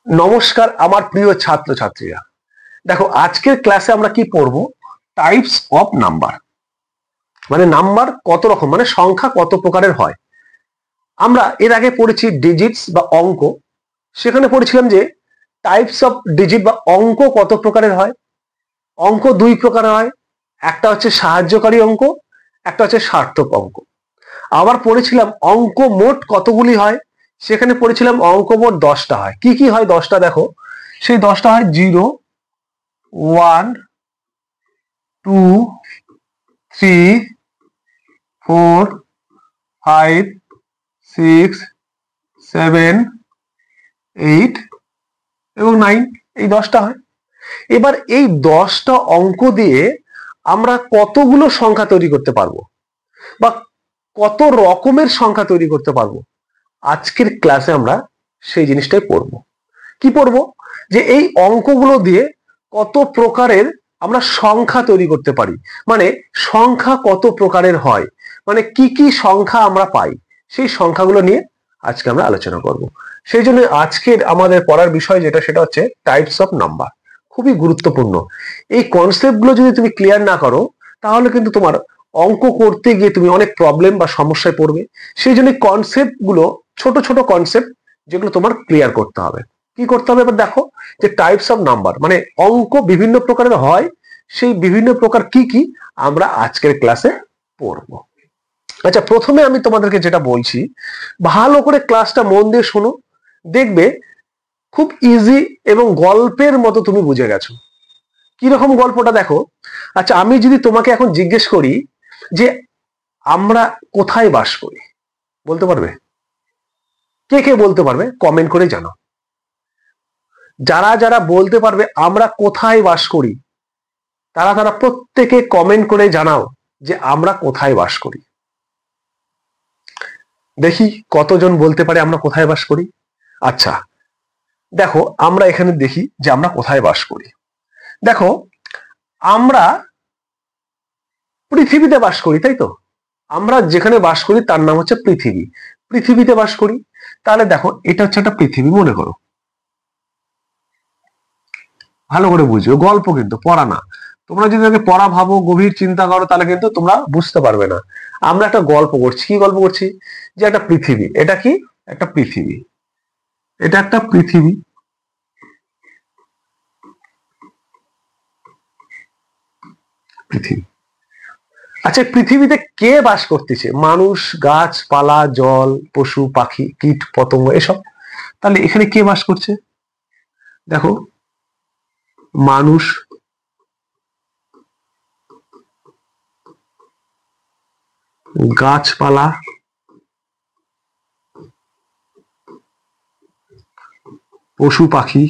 নমস্কার আমার প্রিয় ছাত্রছাত্রীরা। দেখো আজকের ক্লাসে আমরা কি পড়বো? Types of number. মানে নাম্বার কত রকম, মানে সংখ্যা কত প্রকারের হয়। আমরা এর আগে পড়েছি ডিজিটস বা অঙ্ক। সেখানে পড়েছিলাম যে টাইপস অফ ডিজিট বা অঙ্ক কত প্রকারের হয়। অঙ্ক দুই প্রকারের হয়, একটা হচ্ছে সাহায্যকারী অঙ্ক, একটা হচ্ছে সার্থক অঙ্ক। আবার পড়েছিলাম অঙ্ক মোট কতগুলি হয়। সেখানে পড়েছিলাম অঙ্ক মোট 10টা হয়। কি কি হয় 10টা? দেখো সেই 10টা হয় 0, 1, 2, 3, 4, 5, 6, 7, 8 এবং 9, এই 10টা হয়। এবার এই 10টা অঙ্ক দিয়ে আমরা কতগুলো সংখ্যা তৈরি করতে পারবো বা কত রকমের সংখ্যা তৈরি করতে পারবো, আজকের ক্লাসে আমরা সেই জিনিসটাই পড়বো। কি পড়বো? যে এই অঙ্কগুলো দিয়ে কত প্রকারের আমরা সংখ্যা তৈরি করতে পারি, মানে সংখ্যা কত প্রকারের হয়, মানে কি কি সংখ্যা আমরা পাই, সেই সংখ্যাগুলো নিয়ে আজকে আমরা আলোচনা করব। সেই জন্য আজকের আমাদের পড়ার বিষয় যেটা, সেটা হচ্ছে টাইপস অফ নাম্বার। খুবই গুরুত্বপূর্ণ। এই কনসেপ্টগুলো যদি তুমি ক্লিয়ার না করো, তাহলে কিন্তু তোমার অঙ্ক করতে গিয়ে তুমি অনেক প্রবলেম বা সমস্যায় পড়বে। সেই জন্য কনসেপ্ট গুলো ছোট ছোট কনসেপ্ট, যেগুলো তোমার ক্লিয়ার করতে হবে। কি করতে হবে? এবার দেখো যে টাইপস অফ নাম্বার মানে অঙ্ক বিভিন্ন প্রকারের হয়, সেই বিভিন্ন প্রকার কি কি আমরা আজকের ক্লাসে পড়বো। আচ্ছা, প্রথমে আমি তোমাদেরকে যেটা বলছি, ভালো করে ক্লাসটা মন দিয়ে শোনো, দেখবে খুব ইজি এবং গল্পের মতো তুমি বুঝে গেছো। কিরকম গল্পটা দেখো। আচ্ছা, আমি যদি তোমাকে এখন জিজ্ঞেস করি যে আমরা কোথায় বাস করি, বলতে পারবে? কে কে বলতে পারবে? কমেন্ট করে জানাও। যারা যারা বলতে পারবে আমরা কোথায় বাস করি, তারা তারা প্রত্যেকে কমেন্ট করে জানাও যে আমরা কোথায় বাস করি। দেখি কতজন বলতে পারে আমরা কোথায় বাস করি। আচ্ছা দেখো, আমরা এখানে দেখি যে আমরা কোথায় বাস করি। দেখো, আমরা পৃথিবীতে বাস করি, তাই তো? আমরা যেখানে বাস করি তার নাম হচ্ছে পৃথিবী। পৃথিবীতে বাস করি। তাহলে দেখো, এটা হচ্ছে একটা পৃথিবী, মনে করো। ভালো করে বুঝবে, গল্প কিন্তু পড়া না। তোমরা যদি আগে পড়া ভাবো, গভীর চিন্তা করো, তাহলে কিন্তু তোমরা বুঝতে পারবে না। আমরা একটা গল্প করছি। কি গল্প করছি? যে একটা পৃথিবী। এটা কি? একটা পৃথিবী। এটা একটা পৃথিবী। পৃথিবী। আচ্ছা, পৃথিবীতে কে বাস করতেছে? মানুষ, গাছপালা, জল, পশু পাখি, কীট পতঙ্গ, এসব। তাহলে এখানে কে বাস করছে? দেখো, মানুষ, গাছপালা, পশু পাখি,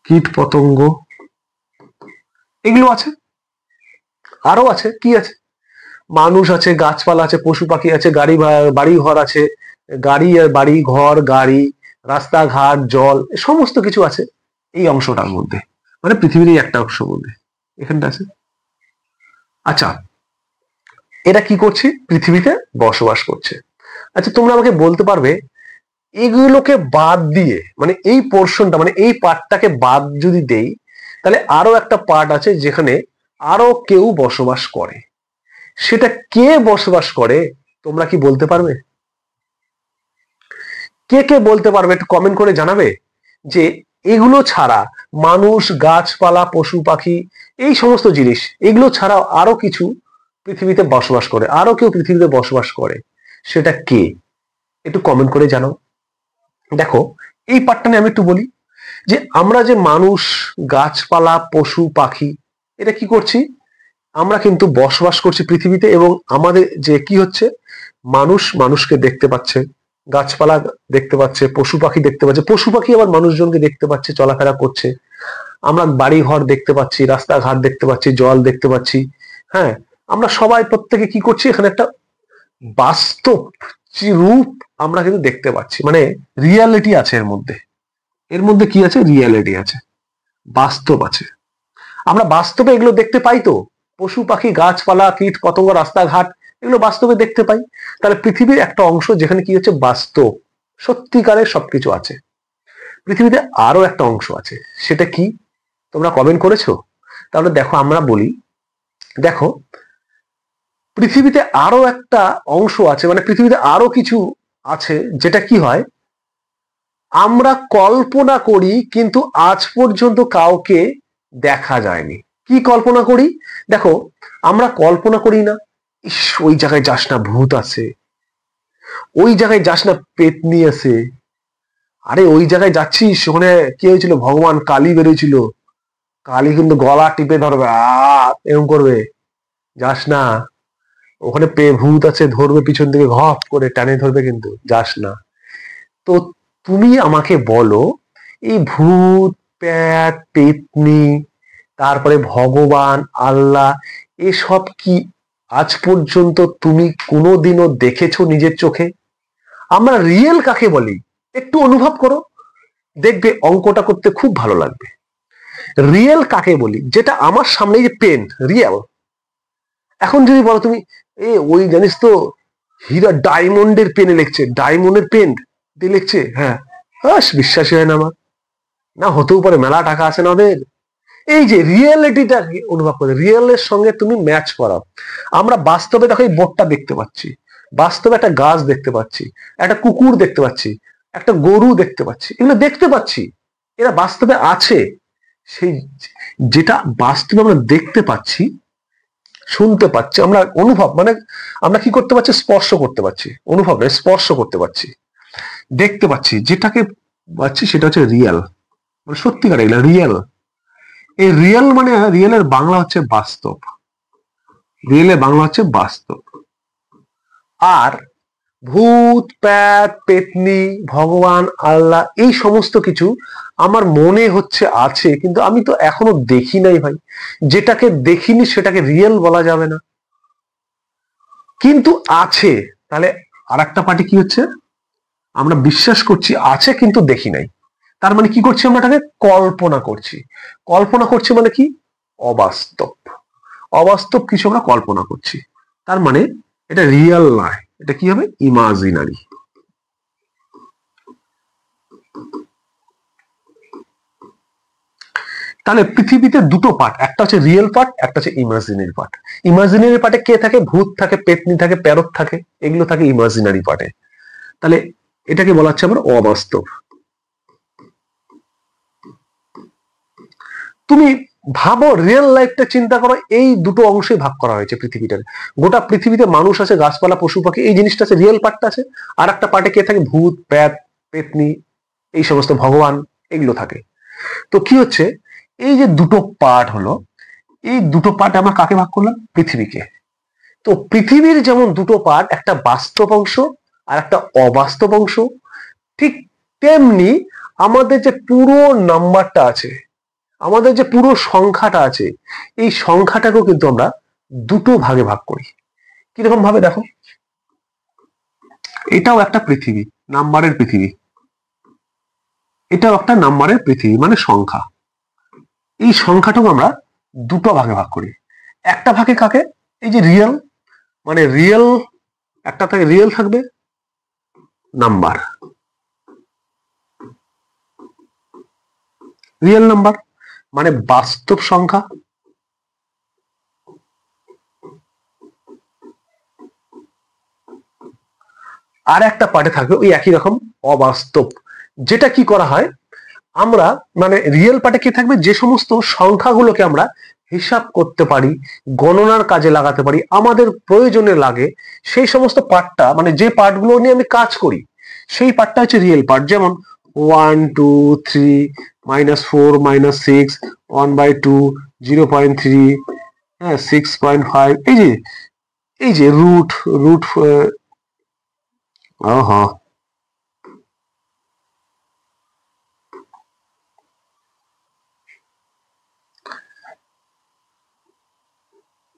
কীট পতঙ্গ, এগুলো আছে। আরো আছে, কি আছে? মানুষ আছে, গাছপালা আছে, পশু পাখি আছে, বাড়ি ঘর আছে, গাড়ি বাড়ি ঘর গাড়ি, রাস্তাঘাট, জল, সমস্ত কিছু আছে এই অংশটার মধ্যে, মানে পৃথিবীর একটা অংশ মধ্যে এখানটা আছে। আচ্ছা, এরা কি করছে? পৃথিবীতে বসবাস করছে। আচ্ছা, তোমরা আমাকে বলতে পারবে এগুলোকে বাদ দিয়ে, মানে এই পোর্শনটা, মানে এই পার্টটাকে বাদ যদি দেই, তাহলে আরো একটা পার্ট আছে যেখানে আরো কেউ বসবাস করে। সেটা কে বসবাস করে? তোমরা কি বলতে পারবে? কে কে বলতে পারবে? একটু কমেন্ট করে জানাবে যে এগুলো ছাড়া, মানুষ, গাছপালা, পশু পাখি, এই সমস্ত জিনিস, এগুলো ছাড়াও আরো কিছু পৃথিবীতে বসবাস করে, আরো কেউ পৃথিবীতে বসবাস করে। সেটা কে? একটু কমেন্ট করে জানাও। দেখো, এই পার্টটা নিয়ে আমি একটু বলি যে আমরা যে মানুষ, গাছপালা, পশু পাখি, এটা কি করছি? আমরা কিন্তু বসবাস করছি পৃথিবীতে, এবং আমাদের যে কি হচ্ছে, মানুষ মানুষকে দেখতে পাচ্ছে, গাছপালা দেখতে পাচ্ছে, পশু পাখি দেখতে পাচ্ছে, পশু পাখি আবার মানুষজনকে দেখতে পাচ্ছে, চলাফেরা করছে। আমরা বাড়ি ঘর দেখতে পাচ্ছি, রাস্তাঘাট দেখতে পাচ্ছি, জল দেখতে পাচ্ছি। হ্যাঁ, আমরা সবাই প্রত্যেকে কি করছি, এখানে একটা বাস্তব রূপ আমরা কিন্তু দেখতে পাচ্ছি, মানে রিয়ালিটি আছে এর মধ্যে। এর মধ্যে কি আছে? রিয়ালিটি আছে, বাস্তব আছে। আমরা বাস্তবে এগুলো দেখতে পাই তো, পশু পাখি, গাছপালা, কীট পতঙ্গ, রাস্তাঘাট, এগুলো বাস্তবে দেখতে পাই। তাহলে পৃথিবীর একটা অংশ যেখানে কি হচ্ছে বাস্তব, সত্যিকারের সবকিছু আছে। পৃথিবীতে আরো একটা অংশ আছে, সেটা কি তোমরা কমেন্ট করেছো? তাহলে দেখো আমরা বলি, দেখো পৃথিবীতে আরো একটা অংশ আছে, মানে পৃথিবীতে আরো কিছু আছে যেটা কি হয় আমরা কল্পনা করি কিন্তু আজ পর্যন্ত কাউকে দেখা যায়নি। কি কল্পনা করি? দেখো আমরা কল্পনা করি না, ইস ওই জায়গায় যাস না ভূত আছে, ওই জায়গায় যাস না পেতনি আছে, আরে ওই জায়গায় যাচ্ছিস ওখানে কি হয়েছিল ভগবান কালী বেরিয়েছিল, কালী কিন্তু গলা টিপে ধরবে এরকম করবে, যাস না, ওখানে ভূত আছে ধরবে পিছন থেকে ঘপ করে টানে ধরবে, কিন্তু যাস না। তো তুমি আমাকে বলো এই ভূত প্যাত পেতনি তারপরে ভগবান আল্লাহ এসব কি আজ পর্যন্ত তুমি কোনোদিনও দেখেছো নিজের চোখে? আমরা রিয়েল কাকে বলি একটু অনুভব করো, দেখবে অঙ্কটা করতে খুব ভালো লাগবে। রিয়েল কাকে বলি? যেটা আমার সামনে যে পেন রিয়েল। এখন যদি বলো তুমি ওই জানিস তো হীরা ডায়মন্ডের পেনে লিখছে, ডায়মন্ডের পেন দিয়ে লিখছে, হ্যাঁ বিশ্বাসই হয় না আমার, না হতেও পারে মেলা টাকা আছে না ওদের। এই যে রিয়েলিটিটা অনুভব করে, রিয়েলের সঙ্গে তুমি ম্যাচ করাও। আমরা বাস্তবে দেখো এই বোর্ডটা দেখতে পাচ্ছি, বাস্তবে একটা গাছ দেখতে পাচ্ছি, একটা কুকুর দেখতে পাচ্ছি, একটা গরু দেখতে পাচ্ছি, এগুলো দেখতে পাচ্ছি, এরা বাস্তবে আছে। সেই যেটা বাস্তবে আমরা দেখতে পাচ্ছি, শুনতে পাচ্ছি, আমরা অনুভব মানে আমরা কি করতে পারছি? স্পর্শ করতে পারছি, অনুভব নয় স্পর্শ করতে পারছি, দেখতে পাচ্ছি, যেটাকে পাচ্ছি সেটা হচ্ছে রিয়েল, মানে সত্যিকার এগুলো রিয়েল। এই রিয়েল মানে রিয়েলের বাংলা হচ্ছে বাস্তব, রিয়েলের বাংলা হচ্ছে বাস্তব। আর ভূত প্যাত পেতনি ভগবান আল্লাহ এই সমস্ত কিছু আমার মনে হচ্ছে আছে, কিন্তু আমি তো এখনো দেখি নাই ভাই। যেটাকে দেখিনি সেটাকে রিয়েল বলা যাবে না, কিন্তু আছে। তাহলে আর একটা পার্টি কি হচ্ছে, আমরা বিশ্বাস করছি আছে কিন্তু দেখি নাই, তার মানে কি করছি আমরা এটাকে কল্পনা করছি। কল্পনা করছি মানে কি? অবাস্তব, অবাস্তব কিছু আমরা কল্পনা করছি, তার মানে এটা রিয়েল নয়, এটা কি হবে? ইমাজিনারি। তাহলে পৃথিবীতে দুটো পার্ট, একটা হচ্ছে রিয়েল পার্ট, একটা হচ্ছে ইমাজিনারি পার্ট। ইমাজিনারি পার্টে কে থাকে? ভূত থাকে, পেতনি থাকে, প্যারট থাকে, এগুলো থাকে ইমাজিনারি পার্টে। তাহলে এটাকে বলা হচ্ছে আমার অবাস্তব। তুমি ভাবো রিয়েল লাইফটা চিন্তা করো, এই দুটো অংশে ভাগ করা হয়েছে পৃথিবীটার। গোটা পৃথিবীতে মানুষ আছে, গাছপালা, পশু পাখি, এই জিনিসটা আছে, রিয়েল পার্টটা আছে। আর একটা পার্টে কে থাকে? ভূত প্যাত পেতনি এই সমস্ত, ভগবান এগুলো থাকে। তো কি হচ্ছে, এই যে দুটো পার্ট হলো, এই দুটো পার্ট আমরা কাকে ভাগ করলাম? পৃথিবীকে। তো পৃথিবীর যেমন দুটো পার্ট, একটা বাস্তব অংশ আর একটা অবাস্তব অংশ, ঠিক তেমনি আমাদের যে পুরো নাম্বারটা আছে, আমাদের যে পুরো সংখ্যাটা আছে, এই সংখ্যাটাকেও কিন্তু আমরা দুটো ভাগে ভাগ করি। কিরকম ভাবে দেখো, এটাও একটা পৃথিবী, নাম্বারের পৃথিবী, এটাও একটা নাম্বারের পৃথিবী মানে সংখ্যা। এই সংখ্যাটাকে আমরা দুটো ভাগে ভাগ করি। একটা ভাগে কাকে? এই যে রিয়েল, মানে রিয়েল একটা থাকে, রিয়েল থাকবে নাম্বার, রিয়েল নাম্বার মানে বাস্তব সংখ্যা। আর একটা পার্টে থাকবে ওই একই রকম অবাস্তব, যেটা কি করা হয় আমরা, মানে রিয়েল পার্টে কি থাকবে? যে সমস্ত সংখ্যাগুলোকে আমরা হিসাব করতে পারি, গণনার কাজে লাগাতে পারি, আমাদের প্রয়োজনে লাগে, সেই সমস্ত পার্টটা, মানে যে পার্টগুলো নিয়ে আমি কাজ করি, সেই পার্টটা হচ্ছে রিয়েল পার্ট। যেমন 1 2 3 -4 -6 1/2 0.3 হ্যাঁ 6.5, এই যে রুট রুট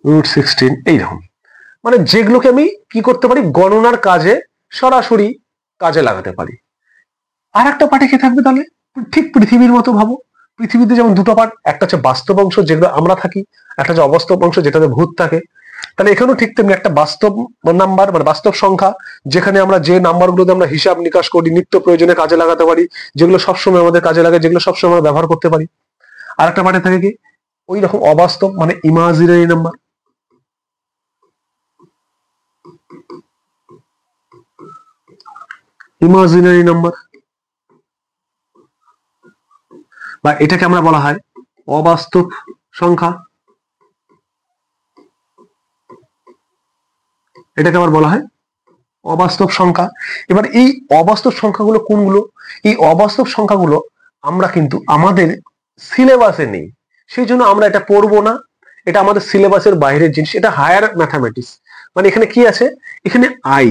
√16 এইরকম, মানে যেগুলোকে আমি কি করতে পারি? গণনার কাজে সরাসরি কাজে লাগাতে পারি। আর একটা পার্টে কে থাকবে তাহলে? ঠিক পৃথিবীর মতো ভাবো, পৃথিবীতে যেমন দুটো পার্ট, একটা হচ্ছে বাস্তব অংশ যেগুলো আমরা থাকি, একটা হচ্ছে অবাস্তব অংশ যেটাতে ভূত থাকে। তাহলে এখানেও ঠিক তেমনি একটা বাস্তব নাম্বার মানে বাস্তব সংখ্যা, যেখানে আমরা যে নাম্বারগুলোতে আমরা হিসাব নিকাশ করি, নিত্য প্রয়োজনে কাজে লাগাতে পারি, যেগুলো সবসময় আমাদের কাজে লাগে, যেগুলো সবসময় আমরা ব্যবহার করতে পারি। আর একটা পার্টে থাকে কি ওই রকম অবাস্তব মানে ইমাজিনারি নাম্বার। ইমাজিনারি নাম্বার বা এটাকে আমরা বলা হয় অবাস্তব সংখ্যা। এটাকে আবার বলা হয় অবাস্তব সংখ্যা। এবার এই অবাস্তব সংখ্যাগুলো কোনগুলো? এই অবাস্তব সংখ্যাগুলো আমরা কিন্তু আমাদের সিলেবাসে নেই, সেই জন্য আমরা এটা পড়বো না। এটা আমাদের সিলেবাসের বাইরের জিনিস, এটা হায়ার ম্যাথামেটিক্স। মানে এখানে কি আছে, এখানে আই,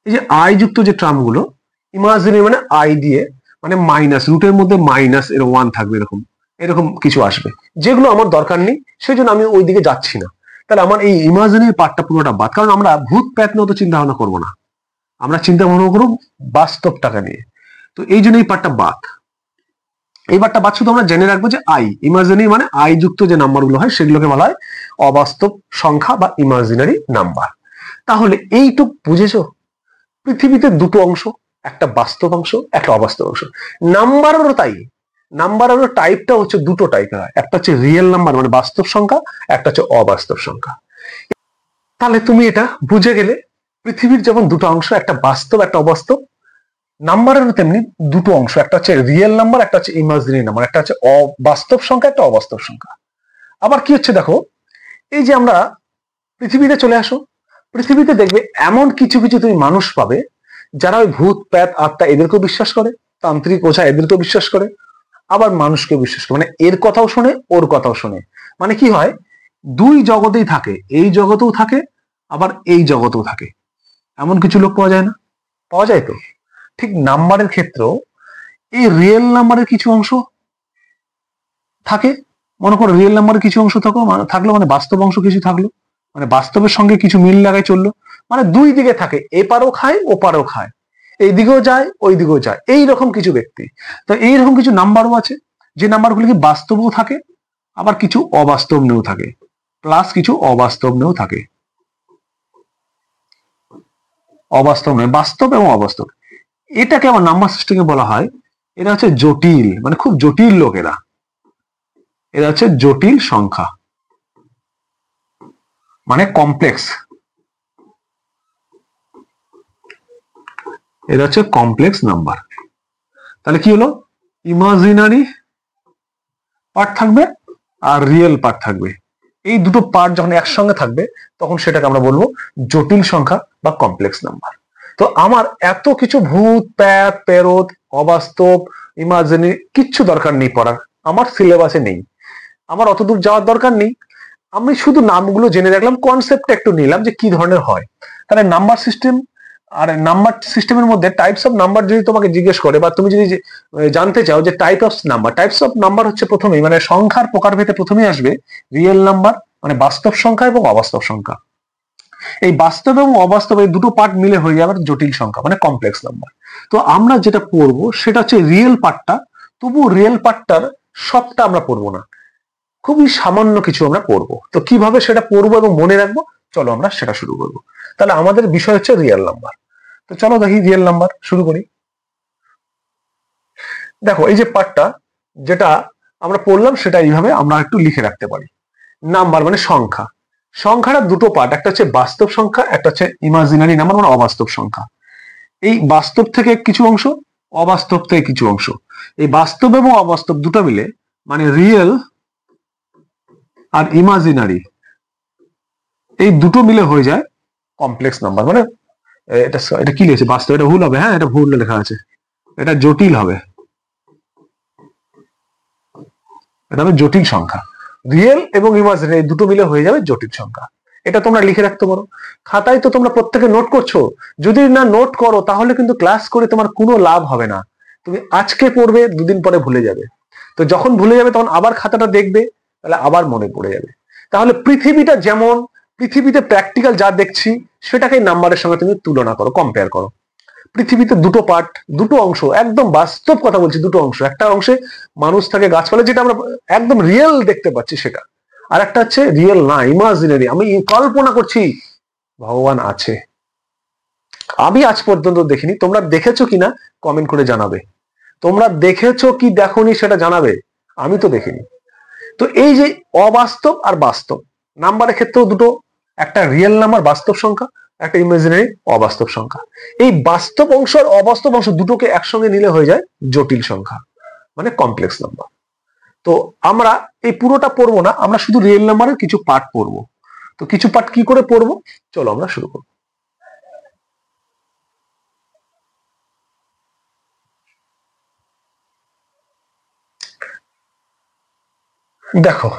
এই যে আই যুক্ত যে টার্মগুলো ইমাজিনারি মানে আই দিয়ে মানে মাইনাস রুটের মধ্যে মাইনাস এর 1 থাকবে, এরকম এরকম কিছু আসবে, যেগুলো আমার দরকার নেই, সেই জন্য আমি ওই দিকে যাচ্ছি না। তাহলে আমার এই ইমাজিনারি পার্টটা পুরোটা বাদ, কারণ আমরা ভূত প্রেত নিয়ে তো চিন্তা ভাবনা করবো না, আমরা চিন্তা ভাবনা করবো বাস্তব টাকা নিয়ে। তো এই জন্য এই পার্টটা বাদ। এই পার্টটা বাদ শুধু আমরা জেনে রাখবো যে আই ইমাজিনারি মানে আই যুক্ত যে নাম্বারগুলো হয় সেগুলোকে বলা হয় অবাস্তব সংখ্যা বা ইমাজিনারি নাম্বার। তাহলে এইটুক বুঝেছো, পৃথিবীতে দুটো অংশ, একটা বাস্তব অংশ, একটা অবাস্তব অংশ। নাম্বারেরও তাই, নাম্বারেরও টাইপটা হচ্ছে দুটো টাইপের হয়, একটা হচ্ছে রিয়েল নাম্বার মানে বাস্তব সংখ্যা, একটা হচ্ছে অবাস্তব সংখ্যা। তাহলে তুমি এটা বুঝে গেলে পৃথিবীর যেমন দুটো অংশ, একটা বাস্তব একটা অবাস্তব, নাম্বারেরও তেমনি দুটো অংশ, একটা হচ্ছে রিয়েল নাম্বার, একটা হচ্ছে ইমাজিনারি নাম্বার, একটা হচ্ছে অবাস্তব সংখ্যা, একটা অবাস্তব সংখ্যা। আবার কি হচ্ছে দেখো, এই যে আমরা পৃথিবীতে চলে আসো, পৃথিবীতে দেখবে এমন কিছু কিছু তুমি মানুষ পাবে যারা ওই ভূত প্রেত আত্মা এদেরকেও বিশ্বাস করে, তান্ত্রিক ওঝা এদেরকেও বিশ্বাস করে, আবার মানুষকে বিশ্বাস করে, মানে এর কথাও শোনে ওর কথাও শোনে। মানে কি হয়, দুই জগতেই থাকে, এই জগতেও থাকে আবার এই জগতেও থাকে। এমন কিছু লোক পাওয়া যায় না? পাওয়া যায় তো। ঠিক নাম্বারের ক্ষেত্রেও এই রিয়েল নাম্বারের কিছু অংশ থাকে, মনে করো রিয়েল নাম্বারের কিছু অংশ থাকলো মানে বাস্তব অংশ কিছু থাকলো, মানে বাস্তবের সঙ্গে কিছু মিল লাগাই চললো, মানে দুই দিকে থাকে, এপারও খায় ওপারও খায়, এই দিকেও যায় ওই দিকেও যায়, এইরকম কিছু ব্যক্তি। তো এইরকম কিছু নাম্বারও আছে, যে নাম্বারগুলি কি বাস্তবও থাকে আবার কিছু অবাস্তব নিয়েও থাকে, প্লাস কিছু অবাস্তব নিয়েও থাকে। অবাস্তব নয়, বাস্তব এবং অবাস্তব। এটাকে আমার নাম্বার সিস্টেমে বলা হয়, এরা হচ্ছে জটিল, মানে খুব জটিল লোক এরা, এরা হচ্ছে জটিল সংখ্যা মানে কমপ্লেক্স, এটা হচ্ছে কমপ্লেক্স নাম্বার। তাহলে কি হলো, ইমাজিনারি পার্ট থাকবে আর রিয়েল পার্ট থাকবে, এই দুটো পার্ট যখন একসঙ্গে থাকবে তখন সেটাকে আমরা বলবো জটিল সংখ্যা বা কমপ্লেক্স নাম্বার। তো আমার এত কিছু ভূত প্রেত পেরত অবাস্তব ইমাজিনারি কিচ্ছু দরকার নেই পড়ার, আমার সিলেবাসে নেই, আমার অতদূর যাওয়ার দরকার নেই। আমি শুধু নামগুলো জেনে রাখলাম, কনসেপ্টটা একটু নিলাম যে কি ধরনের হয়। তাহলে নাম্বার সিস্টেম, আর নাম্বার সিস্টেমের মধ্যে টাইপস অফ নাম্বার যদি তোমাকে জিজ্ঞেস করে বা তুমি যদি জানতে চাও যে টাইপস অফ নাম্বার হচ্ছে প্রথমেই মানে সংখ্যার প্রকারভেদে প্রথমেই আসবে রিয়েল নাম্বার মানে বাস্তব সংখ্যা এবং অবাস্তব সংখ্যা। এই বাস্তব এবং অবাস্তব এই দুটো পার্ট মিলে হয়ে যাবে জটিল সংখ্যা মানে কমপ্লেক্স নাম্বার। তো আমরা যেটা পড়বো সেটা হচ্ছে রিয়েল পার্টটা, তবু রিয়েল পার্টটার সবটা আমরা পড়বো না, খুবই সামান্য কিছু আমরা পড়বো। তো কিভাবে সেটা পড়বো এবং মনে রাখবো, চলো আমরা সেটা শুরু করবো। তাহলে আমাদের বিষয় হচ্ছে রিয়েল নাম্বার। তো চলো দেখি রিয়েল নাম্বার শুরু করি। দেখো এই যে পার্টটা যেটা আমরা পড়লাম সেটা এইভাবে আমরা একটু লিখে রাখতে পারি। নাম্বার মানে সংখ্যা, সংখ্যাটা দুটো পার্ট, একটা হচ্ছে বাস্তব সংখ্যা, একটা হচ্ছে ইমাজিনারি নাম্বার মানে অবাস্তব সংখ্যা। এই বাস্তব থেকে কিছু অংশ, অবাস্তব থেকে কিছু অংশ, এই বাস্তব এবং অবাস্তব দুটো মিলে মানে রিয়েল আর ইমাজিনারি, এই দুটো মিলে হয়ে যায় কমপ্লেক্স নাম্বার। মানে এটা কি লিখেছে বাস্তব, এটা ভুল হবে, হ্যাঁ এটা ভুল লেখা আছে, এটা জটিল হবে, এটা হবে জটিল সংখ্যা। রিয়েল এবং ইমাজিনারি দুটো মিলে হয়ে যাবে জটিল সংখ্যা। এটা তোমরা লিখে রাখতে পারো, খাতায় তো তোমরা প্রত্যেকে নোট করছো, যদি না নোট করো তাহলে কিন্তু ক্লাস করে তোমার কোনো লাভ হবে না। তুমি আজকে পড়বে দুদিন পরে ভুলে যাবে, তো যখন ভুলে যাবে তখন আবার খাতাটা দেখবে, তাহলে আবার মনে পড়ে যাবে। তাহলে পৃথিবীটা যেমন, পৃথিবীতে প্র্যাকটিক্যাল যা দেখছি সেটাকে নাম্বারের সঙ্গে তুমি তুলনা করো, কম্পেয়ার করো। পৃথিবীতে দুটো পার্ট, দুটো অংশ, একদম বাস্তব কথা বলছি, দুটো অংশ, একটা অংশে মানুষ থাকে গাছপালা যেটা আমরা একদম রিয়েল দেখতে পাচ্ছি সেটা, আর একটা হচ্ছে রিয়েল না, ইমাজিনারি, আমি কল্পনা করছি ভগবান আছে। আমি আজ পর্যন্ত দেখিনি, তোমরা দেখেছো কিনা কমেন্ট করে জানাবে। তোমরা দেখেছো কি দেখোনি সেটা জানাবে, আমি তো দেখিনি। তো এই যে অবাস্তব আর বাস্তব নাম্বারের ক্ষেত্রেও দুটো, একটা রিয়েল নাম্বার বাস্তব সংখ্যা, একটা ইমাজিনারি অবাস্তব সংখ্যা। এই বাস্তব অংশ আর অবাস্তব অংশ দুটোকে একসঙ্গে নিলে হয়ে যায় জটিল সংখ্যা, মানে কমপ্লেক্স নাম্বার। তো আমরা এই পুরোটা পড়বো না, আমরা শুধু রিয়েল নাম্বারের কিছু পার্ট পড়বো। তো কিছু পার্ট কি করে পড়বো, চলো আমরা শুরু করবো। দেখো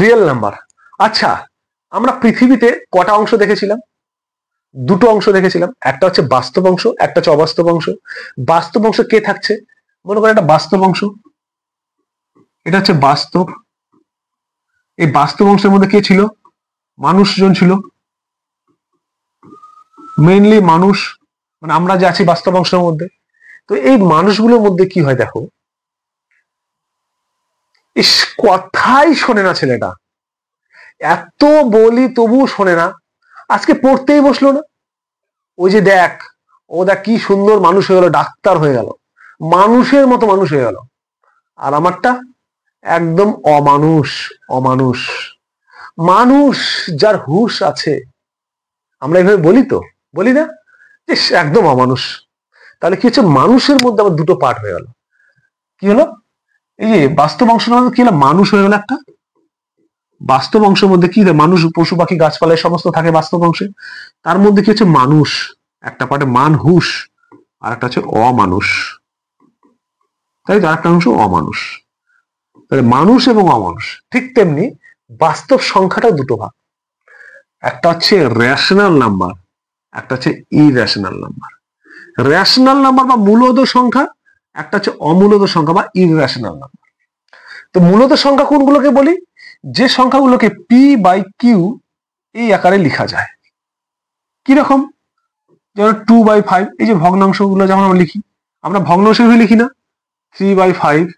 রিয়েল নাম্বার। আচ্ছা, আমরা পৃথিবীতে কটা অংশ দেখেছিলাম? দুটো অংশ দেখেছিলাম, একটা হচ্ছে বাস্তব অংশ, একটা হচ্ছে অবাস্তব অংশ। বাস্তব অংশ কে থাকছে? মনে করো একটা বাস্তব অংশ, এটা হচ্ছে বাস্তব। এই বাস্তব অংশের মধ্যে কে ছিল? মানুষজন ছিল, মেইনলি মানুষ, মানে আমরা যে আছি বাস্তব অংশের মধ্যে। তো এই মানুষগুলোর মধ্যে কি হয় দেখো, ইস কথাই শোনে না ছেলেটা, এত বলি তবু শোনে না, আজকে পড়তেই বসলো না। ওই যে দেখ, ও দেখ কি সুন্দর মানুষ হয়ে গেল, ডাক্তার হয়ে গেল, মানুষের মতো মানুষ হয়ে গেল, আর আমারটা একদম অমানুষ। অমানুষ মানুষ যার হুঁশ আছে, আমরা এইভাবে বলি তো, বলি না, একদম অমানুষ। তাহলে কি হচ্ছে, মানুষের মধ্যে আবার দুটো পার্ট হয়ে গেল। কি হলো, এই যে বাস্তব অংশের মধ্যে কি হলো, মানুষ হয়ে গেল একটা। বাস্তব অংশের মধ্যে কি, মানুষ পশু পাখি গাছপালা সমস্ত থাকে বাস্তব অংশে, তার মধ্যে কি হচ্ছে মানুষ একটা পার্টে, মানহুষ, আর একটা হচ্ছে অমানুষ, তাই তো, আরেকটা অংশ অমানুষ। তাহলে মানুষ এবং অমানুষ। ঠিক তেমনি বাস্তব সংখ্যাটা দুটো ভাগ, একটা হচ্ছে রেশনাল নাম্বার, একটা হচ্ছে ইরেশনাল নাম্বার। রেশনাল নাম্বার বা মূলদ সংখ্যা, একটা হচ্ছে অমূলদ সংখ্যা বা ইরেশনাল নাম্বার। তো মূলদ সংখ্যা কোনগুলোকে বলি? যে সংখ্যাগুলোকে পি বাই কিউ এই আকারে লেখা যায়। কিরকম? যেমন 2/5, এই যে ভগ্নাংশ গুলো যেমন আমরা লিখি, আমরা ভগ্নাংশ হিসেবে লিখি না, 3/5,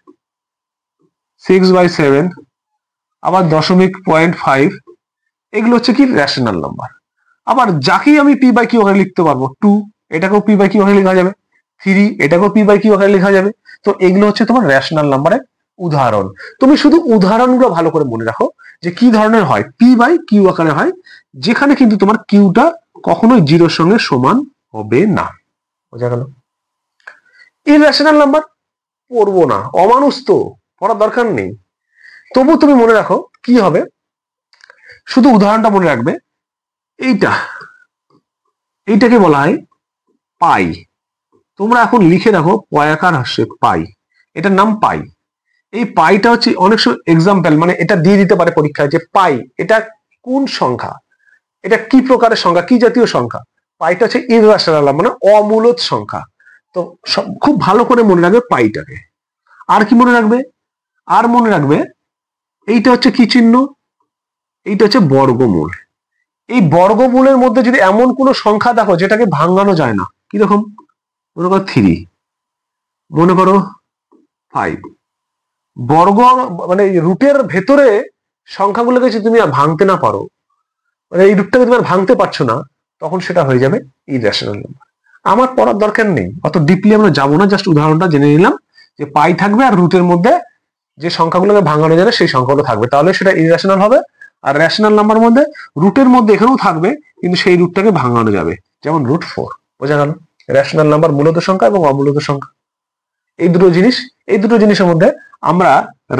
6/7, আবার 0.5, এগুলো হচ্ছে কি রেশনাল নাম্বার। আবার যাকেই আমি পি বাই কিউ আকারে লিখতে পারবো, 2 এটাকেও পি বাই কিউ আকারে লেখা যাবে, 3 এটাকেও পি বাই কিউ আকারে লেখা যাবে। তো এগুলো হচ্ছে তোমার রেশনাল নাম্বারের উদাহরণ। তুমি শুধু উদাহরণগুলো ভালো করে মনে রাখো যে কি ধরনের হয়, পি বাই কিউ আকারে হয়, যেখানে কিন্তু তোমার কিউটা কখনোই জিরোর সঙ্গে সমান হবে না। বোঝা গেল? ইররেশনাল নাম্বার পড়বো না, অমানুষ তো, পড়ার দরকার নেই। তবু তুমি মনে রাখো কি হবে, শুধু উদাহরণটা মনে রাখবে। এইটাকে বলা হয় পাই। তোমরা এখন লিখে রাখো পয়াকার হাস্যে পাই, এটার নাম পাই। এই পাইটা হচ্ছে অনেক সময় এক্সাম্পল, মানে এটা দিয়ে দিতে পারে পরীক্ষায় যে পাই এটা কোন সংখ্যা, এটা কি প্রকারের সংখ্যা, কি জাতীয় সংখ্যা। পাইটা হচ্ছে ইররেশনাল, মানে অমূলদ সংখ্যা। তো খুব ভালো করে মনে রাখবে পাইটাকে। আর কি মনে রাখবে? আর মনে রাখবে এইটা হচ্ছে কি চিহ্ন, এইটা হচ্ছে বর্গমূল। এই বর্গমূলের মধ্যে যদি এমন কোনো সংখ্যা দেখো যেটাকে ভাঙানো যায় না, কিরকম, মনে করো 3, মনে করো 5, বর্গ মানে রুটের ভেতরে সংখ্যাগুলোকে যদি তুমি ভাঙতে না পারো, মানে এই রুটটাকে তুমি আর ভাঙতে পারছো না, তখন সেটা হয়ে যাবে ইররেশনাল নাম্বার। আমার পড়ার দরকার নেই, অত ডিপলি আমরা যাবো না, জাস্ট উদাহরণটা জেনে নিলাম যে পাই থাকবে আর রুটের মধ্যে যে সংখ্যাগুলোকে ভাঙানো যাবে সেই সংখ্যাগুলো থাকবে, তাহলে সেটা ইররেশনাল হবে। আর রেশনাল নাম্বার মধ্যে রুটের মধ্যে এখানেও থাকবে, কিন্তু সেই রুটটাকে ভাঙানো যাবে, যেমন √4। বোঝা গেল? রেশনাল নাম্বার মূলত সংখ্যা এবং অমূলত সংখ্যা, এই দুটো জিনিসের মধ্যে আমরা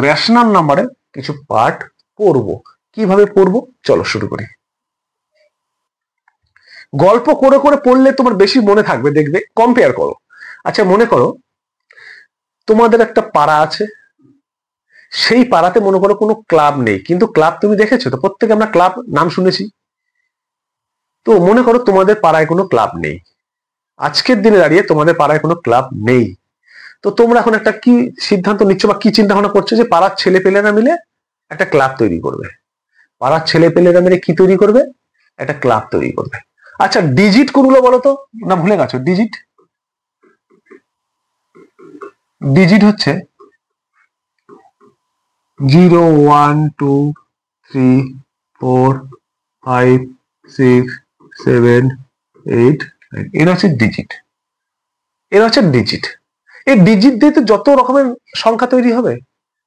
রেশনাল নাম্বারের কিছু পার্ট পড়বো। কিভাবে পড়বো চলো শুরু করি। গল্প করে করে পড়লে তোমার বেশি মনে থাকবে, দেখবে, কম্পেয়ার করো। আচ্ছা মনে করো তোমাদের একটা পাড়া আছে, সেই পাড়াতে মনে করো কোনো ক্লাব নেই, কিন্তু ক্লাব তুমি দেখেছো তো, প্রত্যেকে আমরা ক্লাব নাম শুনেছি। তো মনে করো তোমাদের পাড়ায় কোনো ক্লাব নেই, আজকের দিনে দাঁড়িয়ে তোমাদের পাড়ায় কোনো ক্লাব নেই। তো তোমরা এখন একটা কি সিদ্ধান্ত নিচ্ছ বা কি চিন্তা ভাবনা করছো, যে পাড়ার ছেলে পেলেরা মিলে একটা ক্লাব তৈরি করবে। পাড়ার ছেলে পেলেরা মিলে কি তৈরি করবে? একটা ক্লাব তৈরি করবে। আচ্ছা ডিজিট কোনগুলো বলো তো, না ভুলে গেছো? ডিজিট হচ্ছে 0 1 2 3 4 5 6 7 8 9 এরা হচ্ছে ডিজিট। এরা হচ্ছে ডিজিট। এই ডিজিট দিয়ে তো যত রকমের সংখ্যা তৈরি হবে,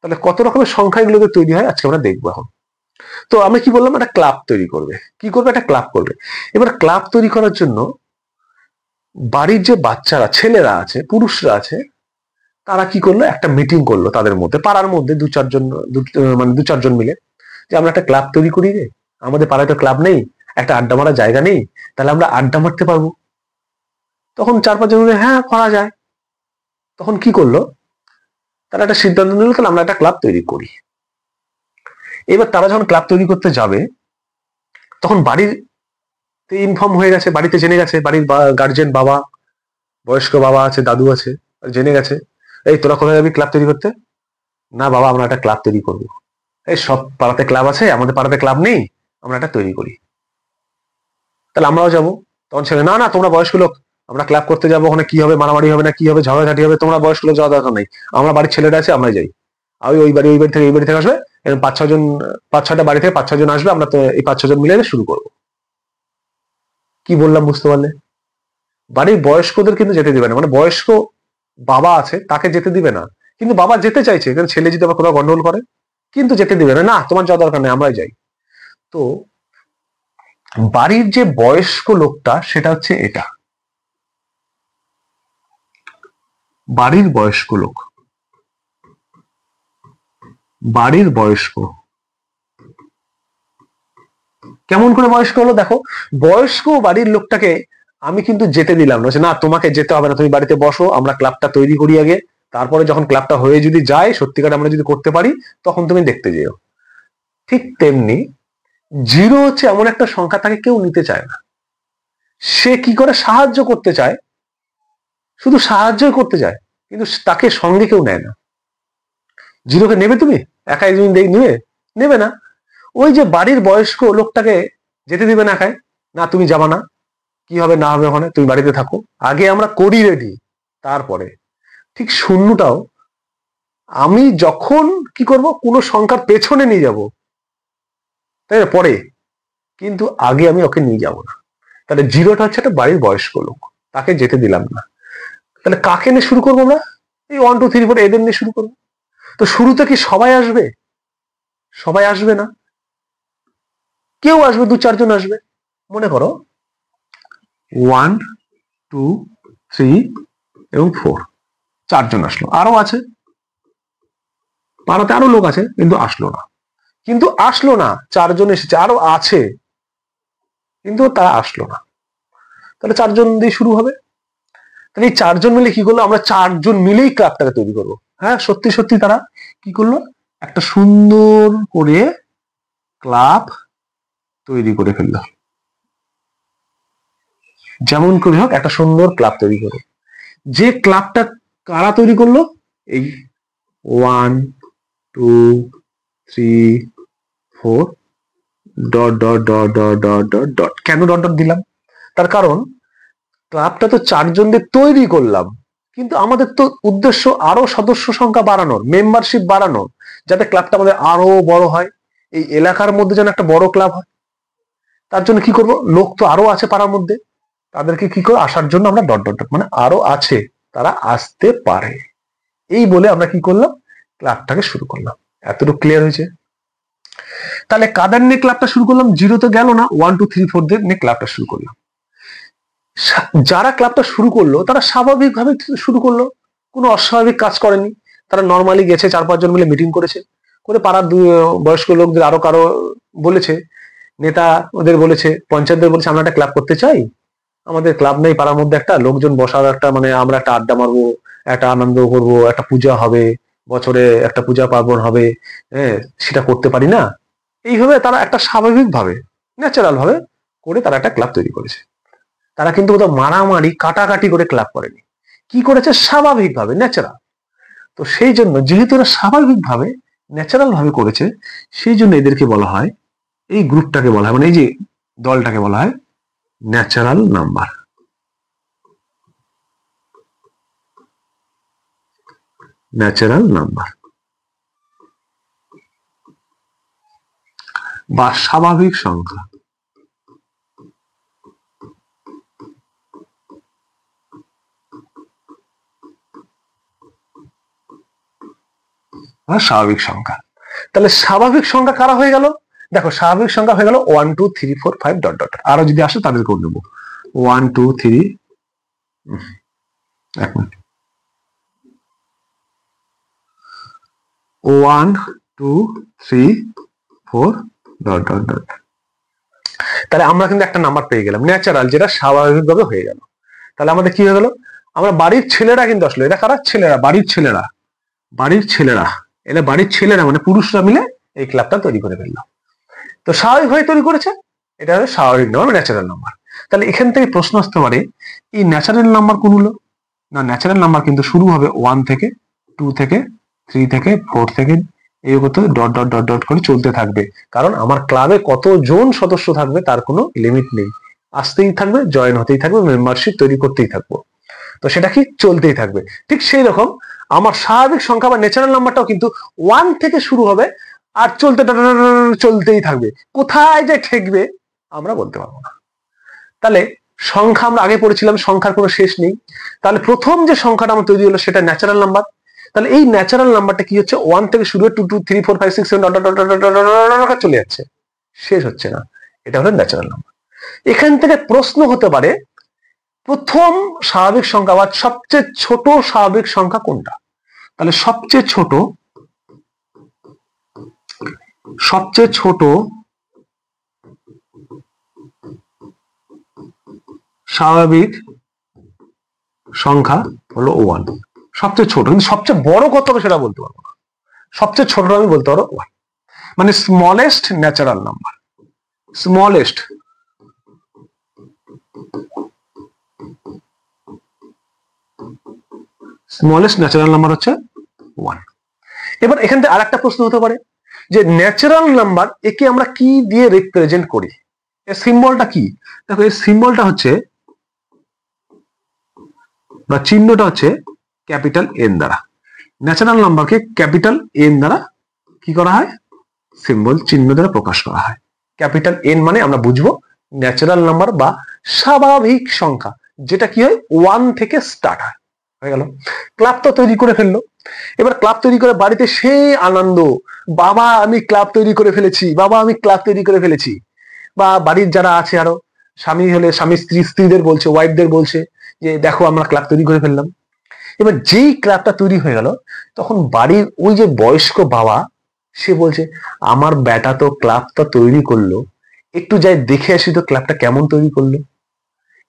তাহলে কত রকমের সংখ্যা এগুলোতে তৈরি হয় আজকে আমরা দেখবো এখন। তো আমি কি বললাম, একটা ক্লাব তৈরি করবে। কি করবে? একটা ক্লাব করবে। এবার ক্লাব তৈরি করার জন্য বাড়ির যে বাচ্চারা, ছেলেরা আছে, পুরুষরা আছে, তারা কি করলো, একটা মিটিং করলো তাদের মধ্যে, পাড়ার মধ্যে মানে দু চারজন মিলে, যে আমরা একটা ক্লাব তৈরি করি রে, আমাদের পাড়ায় তো ক্লাব নেই, একটা আড্ডা মারার জায়গা নেই, তাহলে আমরা আড্ডা মারতে পারবো। তখন 4-5 জন মিলে হ্যাঁ করা যায়। তখন কি করলো, তারা একটা সিদ্ধান্ত নিল, তাহলে আমরা একটা ক্লাব তৈরি করি। এবার তারা যখন ক্লাব তৈরি করতে যাবে, তখন বাড়িতে ইনফর্ম হয়ে গেছে, বাড়িতে জেনে গেছে, বাড়ির গার্জেন বাবা, বয়স্ক বাবা আছে, দাদু আছে, জেনে গেছে, এই তোরা কোথায় যাবি ক্লাব তৈরি করতে? না বাবা, আমরা একটা ক্লাব তৈরি করবো। এই সব পাড়াতে ক্লাব আছে, আমাদের পাড়াতে ক্লাব নেই, আমরা একটা তৈরি করি, তাহলে আমরাও যাবো। তখন ছেলে, না না তোমরা বয়স্ক লোক, আমরা ক্লাব করতে যাবো, ওখানে কি হবে, মারামারি হবে না কি হবে, ঝগড়াঝাটি হবে, তোমরা বয়স্ক লোক যাওয়া দরকার নেই, আমরা বাড়ির ছেলেরা আছে, আমরাই যাই। ওই বাড়ি থেকে এই বাড়ি থেকে আসবে, এরকম 5-6টা বাড়ি থেকে 5-6 জন আসবে, আমরা তো এই 5-6 জন মিলে শুরু করবো। কি বললাম বুঝতে পারলে? বাড়ির বয়স্কদের কিন্তু যেতে দিবে না, মানে বয়স্ক বাবা আছে তাকে যেতে দিবে না, কিন্তু বাবা যেতে চাইছে, কিন্তু ছেলে যদি আবার কোথাও গন্ডগোল করে, কিন্তু যেতে দিবে না, না তোমার যাওয়া দরকার নেই, আমরাই যাই। তো বাড়ির যে বয়স্ক লোকটা, সেটা হচ্ছে এটা, বাড়ির বয়স্ক লোক। বাড়ির বয়স্ক কেমন করে বয়স্ক হলো দেখো, বয়স্ক বাড়ির লোকটাকে আমি কিন্তু যেতে দিলাম না, না তোমাকে যেতে হবে না, তুমি বাড়িতে বসো, আমরা ক্লাবটা তৈরি করি আগে, তারপরে যখন ক্লাবটা হয়ে যদি যায়, সত্যিকার আমরা যদি করতে পারি, তখন তুমি দেখতে যেও। ঠিক তেমনি 0 হচ্ছে এমন একটা সংখ্যা, তাকে কেউ নিতে চায় না। সে কি করে, সাহায্য করতে চায়, শুধু সাহায্যই করতে চায়, কিন্তু তাকে সঙ্গে কেউ নেয় না। 0কে নেবে তুমি? একাই তুমি নেবে? নেবে না। ওই যে বাড়ির বয়স্ক লোকটাকে যেতে দিবে না একাই, না তুমি যাবা না, কি হবে না হবে ওখানে, তুমি বাড়িতে থাকো, আগে আমরা করি রেডি, তারপরে। ঠিক শূন্যটাও আমি যখন কি করব, কোনো সংখ্যার পেছনে নিয়ে যাব, তাই না, পরে, কিন্তু আগে আমি ওকে নিয়ে যাব না। তাহলে 0টা হচ্ছে একটা বাড়ির বয়স্ক লোক, তাকে যেতে দিলাম না। তাহলে কাকে নিয়ে শুরু করবো আমরা? এই 1 2 3 4 এদের নিয়ে শুরু করবো। তো শুরুতে কি সবাই আসবে? সবাই আসবে না, কেউ আসবে, 2-4 জন আসবে। মনে করো 1 2 3 এবং 4, 4 জন আসলো, আরো আছে, পাড়াতে আরো লোক আছে, কিন্তু আসলো না। কিন্তু আসলো না, 4 জন এসেছে, আরো আছে, কিন্তু তারা আসলো না। তাহলে 4 জন দিয়ে শুরু হবে। তাহলে এই 4 জন মিলে কি করলো, আমরা 4 জন মিলেই ক্লাবটাকে তৈরি করবো। হ্যাঁ, সত্যি সত্যি তারা কি করলো, একটা সুন্দর করে ক্লাব তৈরি করে ফেললো। যেমন করে হোক একটা সুন্দর ক্লাব তৈরি করে। যে ক্লাবটা কারা তৈরি করলো, এই 1 2 3 4 dot dot dot dot dot dot dot. কেন ডট ডট দিলাম? তার কারণ ক্লাবটা তো 4 জন দিয়ে তৈরি করলাম, কিন্তু আমাদের তো উদ্দেশ্য আরো সদস্য সংখ্যা বাড়ানোর, মেম্বারশিপ বাড়ানোর, যাতে ক্লাবটা আমাদের আরো বড় হয়, এই এলাকার মধ্যে যেন একটা বড় ক্লাব হয়। তার জন্য কি করব, লোক তো আরো আছে পাড়ার মধ্যে, তাদেরকে কি করে আসার জন্য আমরা ডট ডট ডট, মানে আরো আছে, তারা আসতে পারে, এই বলে আমরা কি করলাম, ক্লাবটাকে শুরু করলাম। এতটুকু ক্লিয়ার হয়েছে? তাহলে কাদের নিয়ে ক্লাবটা শুরু করলাম? 0 তো গেল না, 1 2 3 4 দের নিয়ে ক্লাবটা শুরু করলাম। যারা ক্লাবটা শুরু করলো তারা স্বাভাবিকভাবে শুরু করলো, কোনো অস্বাভাবিক কাজ করেনি, তারা নর্মালি গেছে, 4-5 জন মিলে মিটিং করেছে, করে পাড়ার বয়স্ক লোকদের আরো কারো বলেছে, নেতা ওদের বলেছে, পঞ্চায়েতদের বলেছে, আমরা একটা ক্লাব করতে চাই, আমাদের ক্লাব নেই পাড়ার মধ্যে, একটা লোকজন বসার একটা, মানে আমরা একটা আড্ডা মারবো, একটা আনন্দ করব, একটা পূজা হবে, বছরে একটা পূজা পার্বণ হবে, হ্যাঁ সেটা করতে পারি না। এইভাবে তারা একটা স্বাভাবিক ভাবে, ন্যাচারাল ভাবে করে তারা একটা ক্লাব তৈরি করেছে। তারা কিন্তু কোথাও মারামারি কাটাকাটি করে ক্লাব করেনি, কি করেছে, স্বাভাবিক ভাবে, ন্যাচারাল। তো সেই জন্য যেহেতু এরা স্বাভাবিক ভাবে, ন্যাচারাল ভাবে করেছে, সেই জন্য এদেরকে বলা হয়, এই গ্রুপটাকে বলা হয়, মানে এই যে দলটাকে বলা হয় ন্যাচারাল নাম্বার। Natural number. বা স্বাভাবিক সংখ্যা। স্বাভাবিক সংখ্যা। তাহলে স্বাভাবিক সংখ্যা কারা হয়ে গেল? দেখো স্বাভাবিক সংখ্যা হয়ে গেল 1 2 3 4 5 ডট ডট। আরো যদি আসে তাদেরকেও নেবো 1 2 3 1 2 3 4 ডট ডট ডট। তাহলে আমরা কিন্তু একটা নাম্বার পেয়ে গেলাম ন্যাচারাল, যেটা স্বাভাবিকভাবে হয়ে গেল। তাহলে আমাদের কি হয়ে গেল? আমরা বাড়ির ছেলেরা কিন্তু আসলো, এটা কারা? ছেলেরা, বাড়ির ছেলেরা, বাড়ির ছেলেরা, এটা বাড়ির ছেলেরা মানে পুরুষরা মিলে এই ক্লাবটা তৈরি করে ফেললো। তো স্বাভাবিকভাবে তৈরি করেছে, এটা হলো স্বাভাবিক নাম্বার, ন্যাচারাল নাম্বার। তাহলে এখান থেকে প্রশ্ন আসতে পারে এই ন্যাচারাল নাম্বার কোনগুলো? না, ন্যাচারাল নাম্বার কিন্তু শুরু হবে 1 থেকে 2 থেকে 3 থেকে 4 থেকে এই করতে ডট ডট ডট ডট করে চলতে থাকবে। কারণ আমার ক্লাবে কতজন সদস্য থাকবে তার কোনো লিমিট নেই, আসতেই থাকবে, জয়েন হতেই থাকবে, মেম্বারশিপ তৈরি করতেই থাকবো। তো সেটা কি চলতেই থাকবে। ঠিক সেই রকম আমার স্বাভাবিক সংখ্যা বা ন্যাচারাল নাম্বারটাও কিন্তু 1 থেকে শুরু হবে আর চলতেই থাকবে। কোথায় যে ঠেকবে আমরা বলতে পারবো না। তাহলে সংখ্যা আমরা আগে পড়েছিলাম, সংখ্যার কোনো শেষ নেই। তাহলে প্রথম যে সংখ্যাটা আমার তৈরি হলো সেটা ন্যাচারাল নাম্বার। তাহলে এই ন্যাচারাল নাম্বারটা কি হচ্ছে? 1 থেকে শুরু হয়ে 2 2 3 4 5 6 7 চলে যাচ্ছে, শেষ হচ্ছে না। এটা হলো ন্যাচারাল নাম্বার। এখান থেকে প্রশ্ন হতে পারে প্রথম স্বাভাবিক সংখ্যা বা সবচেয়ে ছোট স্বাভাবিক সংখ্যা কোনটা? তাহলে সবচেয়ে ছোট স্বাভাবিক সংখ্যা হলো 1। সবচেয়ে ছোট, কিন্তু সবচেয়ে বড় কত হবে সেটা বলতে পারবো না। সবচেয়ে ছোটটা আমি বলতে পারবো 1, মানে smallest natural number. Smallest natural number হচ্ছে 1। এবার এখান থেকে আরেকটা প্রশ্ন হতে পারে যে ন্যাচারাল নাম্বার একে আমরা কি দিয়ে রিপ্রেজেন্ট করি? এর সিম্বলটা কি? দেখো এর সিম্বলটা হচ্ছে বা চিহ্নটা হচ্ছে ক্যাপিটাল এন দ্বারা। ন্যাচারাল নাম্বারকে ক্যাপিটাল এন দ্বারা কি করা হয়? সিম্বল, চিহ্ন দ্বারা প্রকাশ করা হয়। ক্যাপিটাল এন মানে আমরা বুঝবো ন্যাচারাল নাম্বার বা স্বাভাবিক সংখ্যা, যেটা কি হয় 1 থেকে স্টার্ট হয়। হয়ে গেল। ক্লাব তো তৈরি করে ফেললো। এবার ক্লাব তৈরি করে বাড়িতে সেই আনন্দ, বাবা আমি ক্লাব তৈরি করে ফেলেছি, বাবা আমি ক্লাব তৈরি করে ফেলেছি। বা বাড়ির যারা আছে আরো স্বামী হলে স্বামী স্ত্রীদের বলছে, ওয়াইফদের বলছে যে দেখো আমরা ক্লাব তৈরি করে ফেললাম। এবার যেই ক্লাবটা তৈরি হয়ে গেল তখন বাড়ির ওই যে বয়স্ক বাবা সে বলছে আমার বেটা তো ক্লাবটা তৈরি করলো, একটু যাই দেখে আসি তো ক্লাবটা কেমন তৈরি করলো।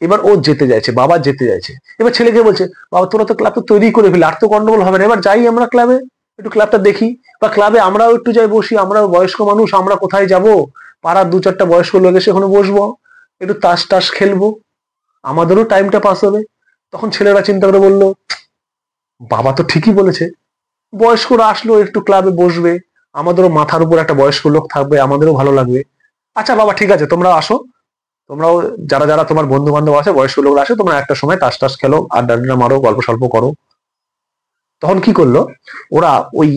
এবার ও যেতে যাচ্ছে, বাবা যেতে যাচ্ছে। এবার ছেলেকে বলছে বাবা তোরা তো ক্লাবটা তৈরি করে ফেলে, আর তো গন্ডগোল হবে না, এবার যাই আমরা ক্লাবে একটু ক্লাবটা দেখি, বা ক্লাবে আমরাও একটু যাই বসি, আমরাও বয়স্ক মানুষ, আমরা কোথায় যাব, পাড়ার 2-4টা বয়স্ক লোক এসে ওখানে বসবো, একটু তাস টাস খেলবো, আমাদেরও টাইমটা পাস হবে। তখন ছেলেরা চিন্তা করে বললো বাবা তো ঠিকই বলেছে, বয়স্করা আসলো একটু ক্লাবে বসবে, আমাদেরও মাথার উপর একটা বয়স্ক লোক থাকবে, আমাদেরও ভালো লাগবে। আচ্ছা বাবা ঠিক আছে তোমরা আসো, তোমরাও যারা যারা তোমার বন্ধু বান্ধব আছে বয়স্ক লোকরা আসে, তোমরা একটা সময় তাস টাস খেলো, আড্ডা মারো, গল্প সল্প করো। তখন কি করলো ওরা ওই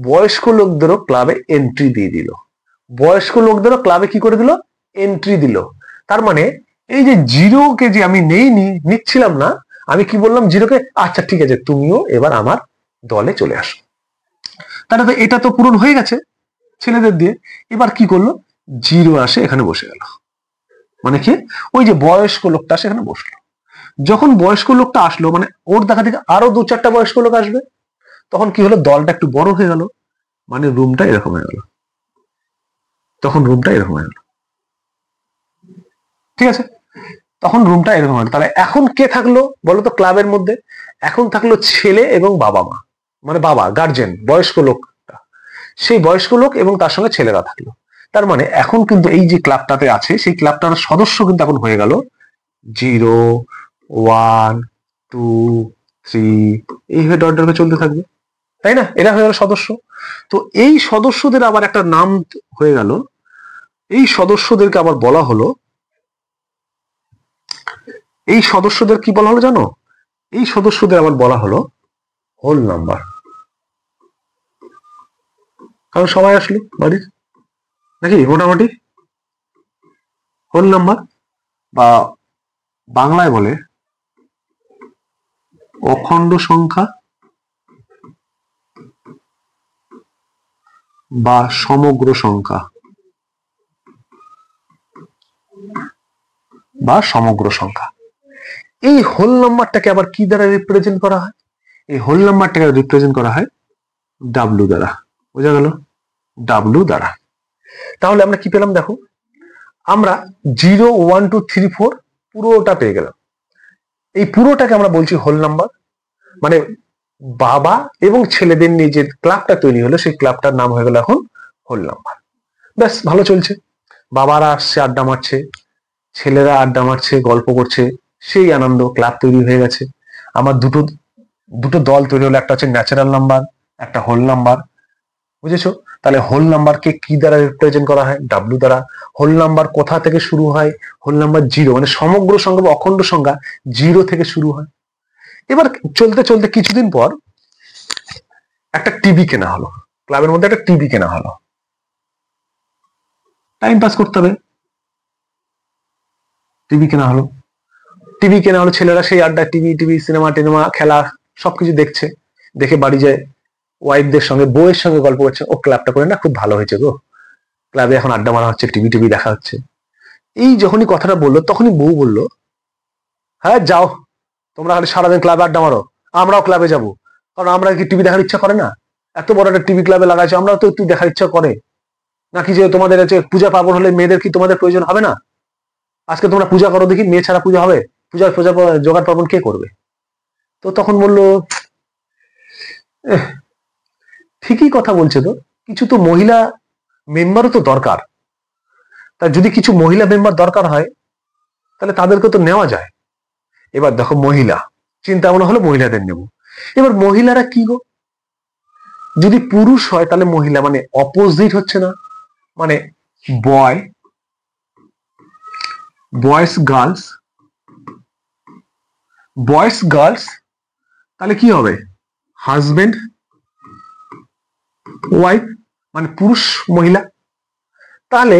বয়স্ক লোকদেরও ক্লাবে এন্ট্রি দিয়ে দিল। বয়স্ক লোকদেরও ক্লাবে কি করে দিল? এন্ট্রি দিল। তার মানে এই যে জিরোকে যে আমি নিচ্ছিলাম না, আমি কি বললাম জিরোকে আচ্ছা ঠিক আছে তুমিও এবার আমার দলে চলে আসো। তাহলে তো এটা তো পূরণ হয়ে গেছে ছেলেদের দিয়ে। এবার কি করলো? জিরো আসে এখানে বসে গেল, মানে কি ওই যে বয়স্ক লোকটা সেখানে বসলো। যখন বয়স্ক লোকটা আসলো মানে ওর দেখা থেকে আরো 2-4টা বয়স্ক লোক আসবে, তখন কি হলো দলটা একটু বড় হয়ে গেল, মানে রুমটা এরকম হয়ে গেল। তখন রুমটা এরকম হয়ে গেল, ঠিক আছে? তখন রুমটা এরকম হলো। তাহলে এখন কে থাকলো বলতো ক্লাবের মধ্যে? এখন থাকলো ছেলে এবং বাবা মা, মানে বাবা গার্জেন, বয়স্ক লোকটা, সেই বয়স্ক লোক এবং তার সঙ্গে ছেলেরা থাকলো। তার মানে এখন কিন্তু এই যে ক্লাবটাতে আছে সেই ক্লাবটার সদস্য কিন্তু এখন হয়ে গেল 0 1 2 3 এইভাবে ডট ডট চলতে থাকবে, তাই না? এরা হয়ে গেল সদস্য। তো এই সদস্যদের আবার একটা নাম হয়ে গেল, এই সদস্যদেরকে আবার বলা হলো, এই সদস্যদের কি বলা হলো জানো? এই সদস্যদের আবার বলা হলো হোল নাম্বার। কারণ সবাই আসলো বাড়ির, নাকি মোটামুটি হোল নাম্বার, বা বাংলায় বলে অখণ্ড সংখ্যা বা সমগ্র সংখ্যা এই হোল নাম্বারটাকে আবার কি দ্বারা রিপ্রেজেন্ট করা হয়? এই হোল নাম্বারটাকে রিপ্রেজেন্ট করা হয় ডাব্লু দ্বারা। বোঝা গেল? ডাব্লু দ্বারা। তাহলে আমরা কি পেলাম দেখো, আমরা 0 1 2 3 4 পুরোটা পেয়ে গেলাম। এই পুরোটাকে আমরা বলছি হোল নাম্বার, মানে বাবা এবং ছেলেদের নিয়ে যে ক্লাবটা তৈরি হলো সেই ক্লাবটার নাম হয়ে গেল এখন হোল নাম্বার। ব্যাস, ভালো চলছে, বাবারা আসছে, আড্ডা মারছে, ছেলেরা আড্ডা মারছে, গল্প করছে, সেই আনন্দ, ক্লাব তৈরি হয়ে গেছে। আমার দুটো দল তৈরি হলো, একটা হচ্ছে ন্যাচারাল নাম্বার, একটা হোল নাম্বার। বুঝেছো? তাহলে হোল নাম্বারকে কি দ্বারা রিপ্রেজেন্ট করা হয়? ডাব্লু দ্বারা। হোল নাম্বার কোথা থেকে শুরু হয়? হোল নাম্বার 0, মানে সমগ্র সংখ্যা বা অখণ্ড সংখ্যা 0 থেকে শুরু হয়। এবার চলতে চলতে কিছুদিন পর একটা টিভি কেনা হলো, ক্লাবের মধ্যে একটা টিভি কেনা হলো, টাইম পাস করতে হবে, টিভি কেনা হলো। ছেলেরা সেই আড্ডায় টিভি সিনেমা টিনেমা খেলা সবকিছু দেখছে, দেখে বাড়ি যায়, ওয়াইফদের সঙ্গে বউয়ের সঙ্গে গল্প করছে, ও ক্লাবটা করে না খুব ভালো হয়েছে গো, ক্লাবে এখন আড্ডা মারা হচ্ছে, টিভি দেখা হচ্ছে। এই যখনই কথাটা বললো তখনই বউ বলল, হ্যাঁ যাও, তোমরা খালি সারাদিন ক্লাবে আড্ডা মারো, আমরাও ক্লাবে যাব, কারণ আমরা কি টিভি দেখার ইচ্ছা করে না? এত বড় একটা টিভি ক্লাবে লাগাইছো, আমরাও তো একটু দেখার ইচ্ছা করে নাকি? যে তোমাদের হচ্ছে পূজা পার্বণ হলে মেয়েদের কি তোমাদের প্রয়োজন হবে না? আজকে তোমরা পূজা করো দেখি, মেয়ে ছাড়া পূজা হবে? পূজা জোগাড় পার্বণ কে করবে? তো তখন বললো, ঠিকই কথা বলছে, তো কিছু তো মহিলা মেম্বারও তো দরকার, তা যদি কিছু মহিলা মেম্বার দরকার হয় তাহলে তাদেরকে তো নেওয়া যায়। এবার দেখো, মহিলা চিন্তা ভাবনা হলো মহিলাদের নেব। এবার মহিলারা কি গো, যদি পুরুষ হয় তাহলে মহিলা, মানে অপোজিট হচ্ছে না, মানে বয়েস গার্লস, তাহলে কি হবে? হাজবেন্ড ওয়াইফ, মানে পুরুষ মহিলা। তাহলে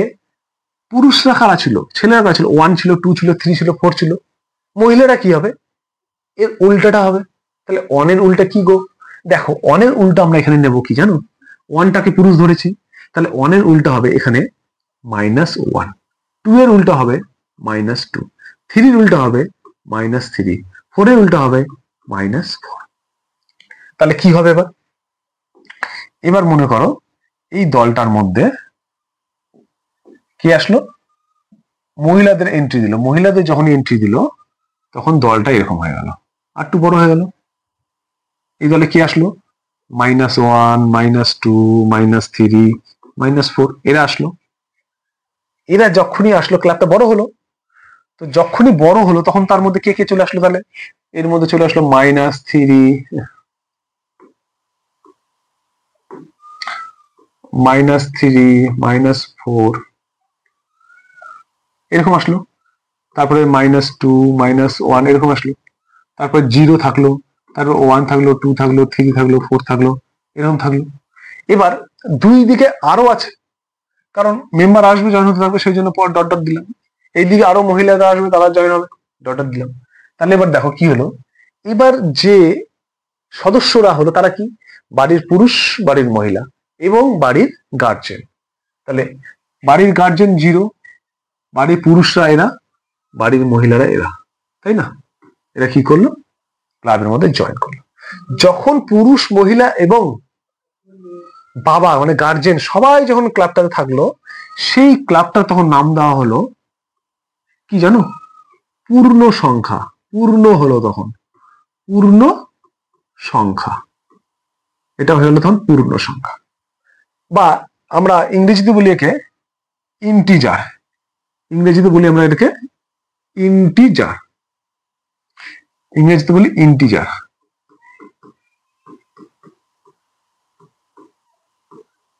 পুরুষরা কারা ছিল? ছেলেরা কারা ছিল? 1 ছিল, 2 ছিল, 3 ছিল, 4 ছিল। মহিলারা কি হবে? এর উল্টাটা হবে। তাহলে 1 এর উল্টা কি গো? দেখো, 1 এর উল্টা আমরা এখানে নেব কি জানো? 1টাকে পুরুষ ধরেছি, তাহলে 1 এর উল্টা হবে এখানে -1, 2 এর উল্টা হবে -2, 3 এর উল্টা হবে -3, 4 এর উল্টা হবে -4। তাহলে কি হবে এবার মনে করো এই দলটার মধ্যে কি আসলো? মহিলাদের এন্ট্রি দিল। মহিলাদের যখনই এন্ট্রি দিল তখন দলটা এরকম হয়ে গেল, আর একটু বড় হয়ে গেল। এই দলে কি আসলো? -1, -2, -3, -4 এরা আসলো। এরা যখনই আসলো ক্লাবটা বড় হলো। তো যখনই বড় হলো তখন তার মধ্যে কে কে চলে আসলো? তাহলে এর মধ্যে চলে আসলো -3, -4 এরকম আসলো। তারপরে -2, -1 এরকম আসলো। তারপর 0 থাকলো, তারপর 1 থাকলো, 2 থাকলো, 3 থাকলো, 4 থাকলো, এরকম থাকলো। এবার দুই দিকে আরো আছে, কারণ মেম্বার আসবে, জয়েন হতে থাকবে, সেই জন্য পর ডট ডট দিলাম। এইদিকে আরো মহিলারা আসবে, তারা জয়েন হবে, ডট ডট দিলাম। তাহলে এবার দেখো কি হলো, এবার যে সদস্যরা হলো তারা কি? বাড়ির পুরুষ, বাড়ির মহিলা এবং বাড়ির গার্জেন। তাহলে বাড়ির গার্জেন 0, বাড়ির পুরুষরা এরা, বাড়ির মহিলারা এরা, তাই না? এরা কি করলো? ক্লাবের মধ্যে জয়েন করলো। যখন পুরুষ, মহিলা এবং বাবা মানে গার্জেন সবাই যখন ক্লাবটাতে থাকলো, সেই ক্লাবটা তখন নাম দেওয়া হলো কি জানো? পূর্ণ সংখ্যা। পূর্ণ হলো তখন পূর্ণ সংখ্যা, এটা হয়ে গেল তখন পূর্ণ সংখ্যা, বা আমরা ইংরেজিতে বলি একে ইন্টিজার। ইংরেজিতে বলি আমরা এটাকে ইন্টিজার, ইংরেজিতে বলি ইন্টিজার।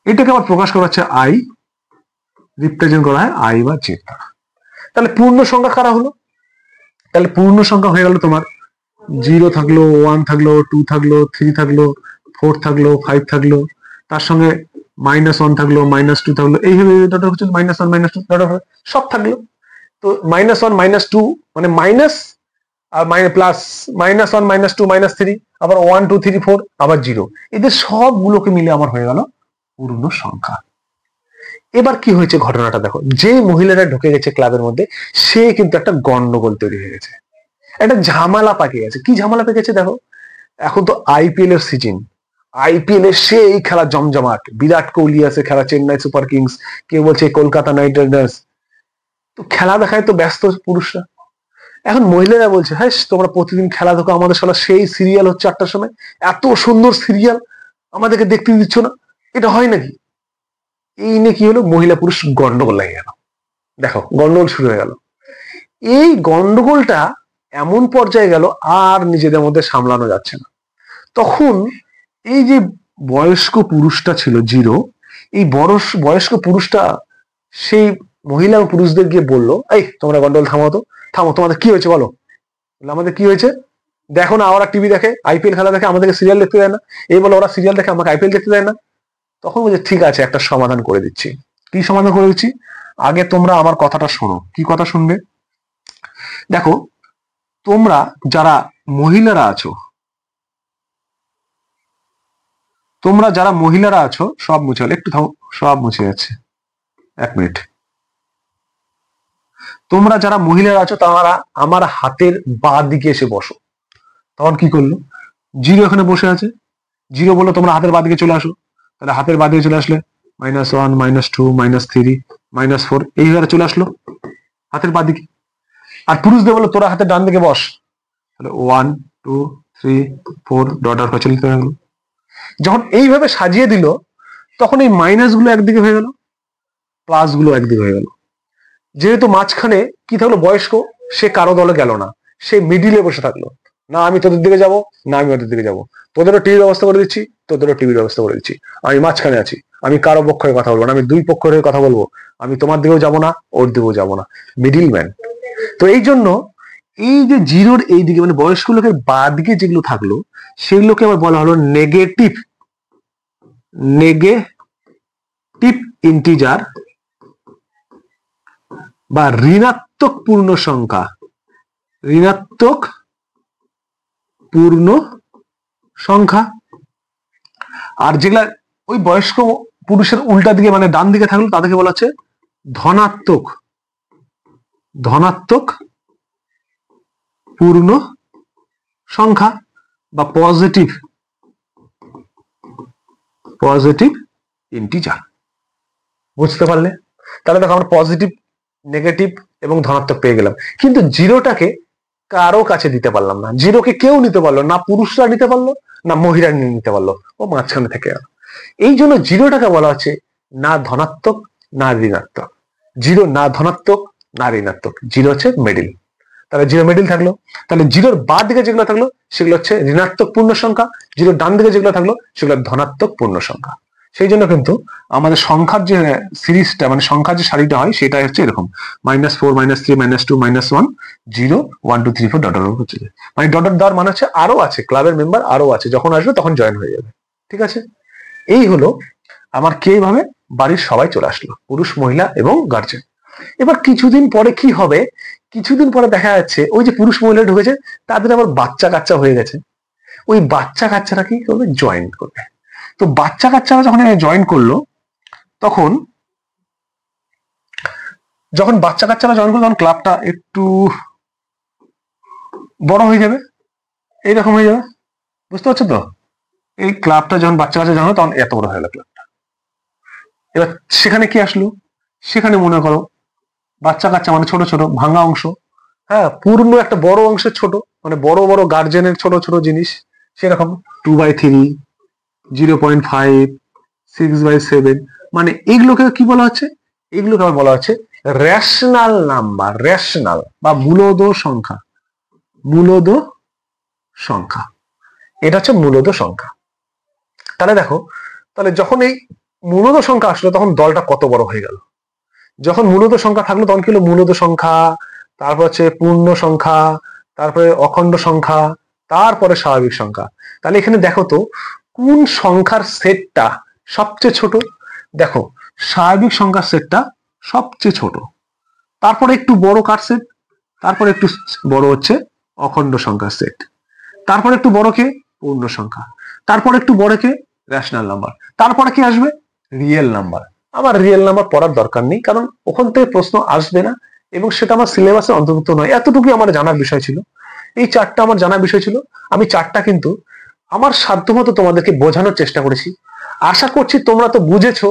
এটাকে আবার প্রকাশ করা হচ্ছে আই, রিপ্রেজেন্ট করা হয় আই বা জেড দ্বারা। তাহলে পূর্ণ সংখ্যা কারা হলো? তাহলে পূর্ণ সংখ্যা হয়ে গেল তোমার 0 থাকলো, 1 থাকলো, 2 থাকলো, 3 থাকলো, 4 থাকলো, 5 থাকলো, তার সঙ্গে -1 থাকলো, -2 থাকলো, এইভাবে ডট ডট হচ্ছে -1 -2 ডট ডট সব থাকলো। তো -1 -2 মানে মাইনাস আর প্লাস, -1 -2 -3, আবার 1 2 3 4 আবার 0, এদের সবগুলোকে মিলে আমার হয়ে গেল পূর্ণ সংখ্যা। এবার কি হয়েছে ঘটনাটা দেখো, যে মহিলাটা ঢুকে গেছে ক্লাবের মধ্যে সে কিন্তু একটা গন্ডগোল তৈরি হয়ে গেছে, একটা ঝামেলা পাকিয়ে গেছে। কি ঝামেলা পেকেছে দেখো, এখন তো আইপিএল এর সিজন, আইপিএল এর সেই খেলা জমজমাট, বিরাট কোহলি আছে খেলা চেন্নাই সুপার কিংস, কেউ বলছে কলকাতা নাইট রাইডার্স, তো খেলা দেখায় তো ব্যস্ত পুরুষরা। এখন মহিলারা বলছে, হ্যাঁ তোমরা প্রতিদিন খেলা দেখো, আমাদের সালা সেই সিরিয়াল হচ্ছে 8টার সময়, এত সুন্দর সিরিয়াল আমাদেরকে দেখতে দিচ্ছ না, এটা হয় নাকি? এই নিয়ে কি হলো, মহিলা পুরুষ গন্ডগোল লেগে গেল। দেখো গন্ডগোল শুরু হয়ে গেল। এই গন্ডগোলটা এমন পর্যায়ে গেল আর নিজেদের মধ্যে সামলানো যাচ্ছে না। তখন এই যে বয়স্ক পুরুষটা ছিল 0, এই বয়স্ক পুরুষটা সেই মহিলা ও পুরুষদের গিয়ে বললো, এই তোমরা গন্ডগোল থামাও তো, থামো, তোমাদের কি হয়েছে বলো। আমাদের কি হয়েছে দেখো না, ওরা টিভি দেখে, আইপিএল খেলা দেখে, আমাদেরকে সিরিয়াল দেখতে দেয় না, এই বলে ওরা সিরিয়াল দেখে, আমাকে আইপিএল দেখতে দেয় না। তখন বলছে ঠিক আছে, একটা সমাধান করে দিচ্ছি। কি সমাধান করে দিচ্ছি, আগে তোমরা আমার কথাটা শোনো। কি কথা শুনবে, দেখো তোমরা যারা মহিলারা আছো, সব মুছে গেল, একটু থামো, সব মুছে যাচ্ছে, 1 মিনিট। তোমরা যারা মহিলারা আছো তারা আমার হাতের বাঁ দিকে এসে বসো। তখন কি করলো, 0 এখানে বসে আছে, 0 বললো তোমরা হাতের বাঁ দিকে চলে আসো। তাহলে হাতের বাঁ দিকে চলে আসলে -1 -2 -3 -4 এইভাবে চলে আসলো হাতের বাঁ দিকে। আর পুরুষদের বললো তোরা হাতের ডান দিকে বস, তাহলে 1 2 3 4 ডট ডট চলে গেল। যখন এইভাবে সাজিয়ে দিল তখন এই মাইনাস গুলো একদিকে হয়ে গেল, প্লাস গুলো একদিকে হয়ে গেল। যেহেতু মাঝখানে কি থাকলো, বয়স্ক, সে কারো দলে গেল না, সে মিডিলে বসে থাকলো, না আমি তোদের দিকে যাব, না আমি ওদের দিকে যাব, তোদেরও টিভির ব্যবস্থা করে দিচ্ছি, তোদেরও টিভির ব্যবস্থা করে দিচ্ছি, আমি মাঝখানে আছি, আমি কারো পক্ষে কথা বলবো না, আমি দুই পক্ষের কথা বলবো, আমি তোমার দিকেও যাব না, ওর দিকেও যাব না, মিডিল ম্যান। তো এই জন্য এই যে 0-র এই দিকে মানে বয়স্ক লোকের বা দিকে যেগুলো থাকলো সেগুলোকে আবার বলা হলো নেগেটিভ ইন্টিজার বা ঋণাত্মক পূর্ণ সংখ্যা, ঋণাত্মক পূর্ণ সংখ্যা। আর যেগুলা ওই বয়স্ক পুরুষের উল্টা দিকে মানে ডান দিকে থাকলো তাদেরকে বলা হচ্ছে ধনাত্মক পূর্ণ সংখ্যা বা পজিটিভ ইন্টিজার। বুঝতে পারলে? তাহলে দেখো আমরা পজিটিভ, নেগেটিভ এবং ধনাত্মক পেয়ে গেলাম, কিন্তু 0টাকে কারো কাছে দিতে পারলাম না। 0কে কেউ নিতে পারলো না, পুরুষরা নিতে পারলো না, মহিলা নিতে পারলো, ও মাঝখানে থেকে গেল। এই জন্য 0টাকে বলা হচ্ছে না ধনাত্মক না ঋণাত্মক। 0 না ধনাত্মক না ঋণাত্মক, 0 হচ্ছে মিডিল। তাহলে 0 মিডিল থাকলো, তাহলে 0-র বাঁ দিকে যেগুলো থাকলো সেগুলো হচ্ছে ঋণাত্মক পূর্ণ সংখ্যা, 0-র ডান দিকে যেগুলো থাকলো সেগুলো ধনাত্মক পূর্ণ সংখ্যা। সেই জন্য কিন্তু আমাদের সংখ্যার যে সিরিজটা মানে সংখ্যার যে সারিটা হয় সেটা হচ্ছে এরকম -4 -3 -2 -1 0 1 2 3 4 ডট ডট হচ্ছে, মানে ডট ডট দেওয়ার মানে হচ্ছে আরো আছে, ক্লাবের মেম্বার আরো আছে, যখন আসবে তখন জয়েন হয়ে যাবে। ঠিক আছে, এই হলো আমার কিভাবে বাড়ির সবাই চলে আসলো, পুরুষ মহিলা এবং গার্জেন। এবার কিছুদিন পরে কি হবে, কিছুদিন পরে দেখা যাচ্ছে ওই যে পুরুষ মহিলা ঢুকেছে তাদের আবার বাচ্চা কাচ্চা হয়ে গেছে, ওই বাচ্চা কাচ্চারা কি করবে, জয়েন করবে। তো বাচ্চা কাচ্চারা যখন জয়েন করলো তখন যখন বাচ্চা কাচ্চারা জয়েন করলো তখন ক্লাবটা একটু বড় হয়ে যাবে, এইরকম হয়ে যাবে, বুঝতে পারছো তো? এই ক্লাবটা যখন বাচ্চা কাচ্চা জয়েন হলো তখন এত বড় হয়ে গেল ক্লাবটা। এবার সেখানে কি আসলো, সেখানে মনে করো বাচ্চা কাচ্চা মানে ছোট ছোট ভাঙা অংশ, হ্যাঁ পূর্ণ একটা বড় অংশের ছোট, মানে বড় বড় গার্জেনের ছোট ছোট জিনিস, সেরকম 2/3 0.5 6/7, মানে এইগুলোকে কি বলা হচ্ছে, এগুলোকে আবার বলা হচ্ছে রেশনাল নাম্বার, রেশনাল বা মূলদ সংখ্যা, মূলদ সংখ্যা, এটা হচ্ছে মূলদ সংখ্যা। তাহলে দেখো, তাহলে যখন এই মূলদ সংখ্যা আসলো তখন দলটা কত বড় হয়ে গেল। যখন মূলদ সংখ্যা থাকলো তখন কি হলো, মূলদ সংখ্যা, তারপর হচ্ছে পূর্ণ সংখ্যা, তারপরে অখণ্ড সংখ্যা, তারপরে স্বাভাবিক সংখ্যা। তাহলে এখানে দেখো তো কোন সংখ্যার সেটটা সবচেয়ে ছোট, দেখো স্বাভাবিক সংখ্যার সেটটা সবচেয়ে ছোট, তারপরে একটু বড় কার সেট, তারপরে একটু বড় হচ্ছে অখণ্ড সংখ্যার সেট, তারপরে একটু বড় কে পূর্ণ সংখ্যা, তারপরে একটু বড় কে রেশনাল নাম্বার, তারপরে কি আসবে রিয়েল নাম্বার। আমার রিয়েল নাম্বার পড়ার দরকার নেই, কারণ ওখান থেকে প্রশ্ন আসবে না এবং সেটা আমার সিলেবাসে অন্তর্ভুক্ত নয়। এতটুকুই আমার জানার বিষয় ছিল, এই চারটা আমার জানার বিষয় ছিল। আমি চারটা কিন্তু আমার সাধ্যমতো তোমাদেরকে বোঝানোর চেষ্টা করেছি। আশা করছি তোমরা তো বুঝেছো।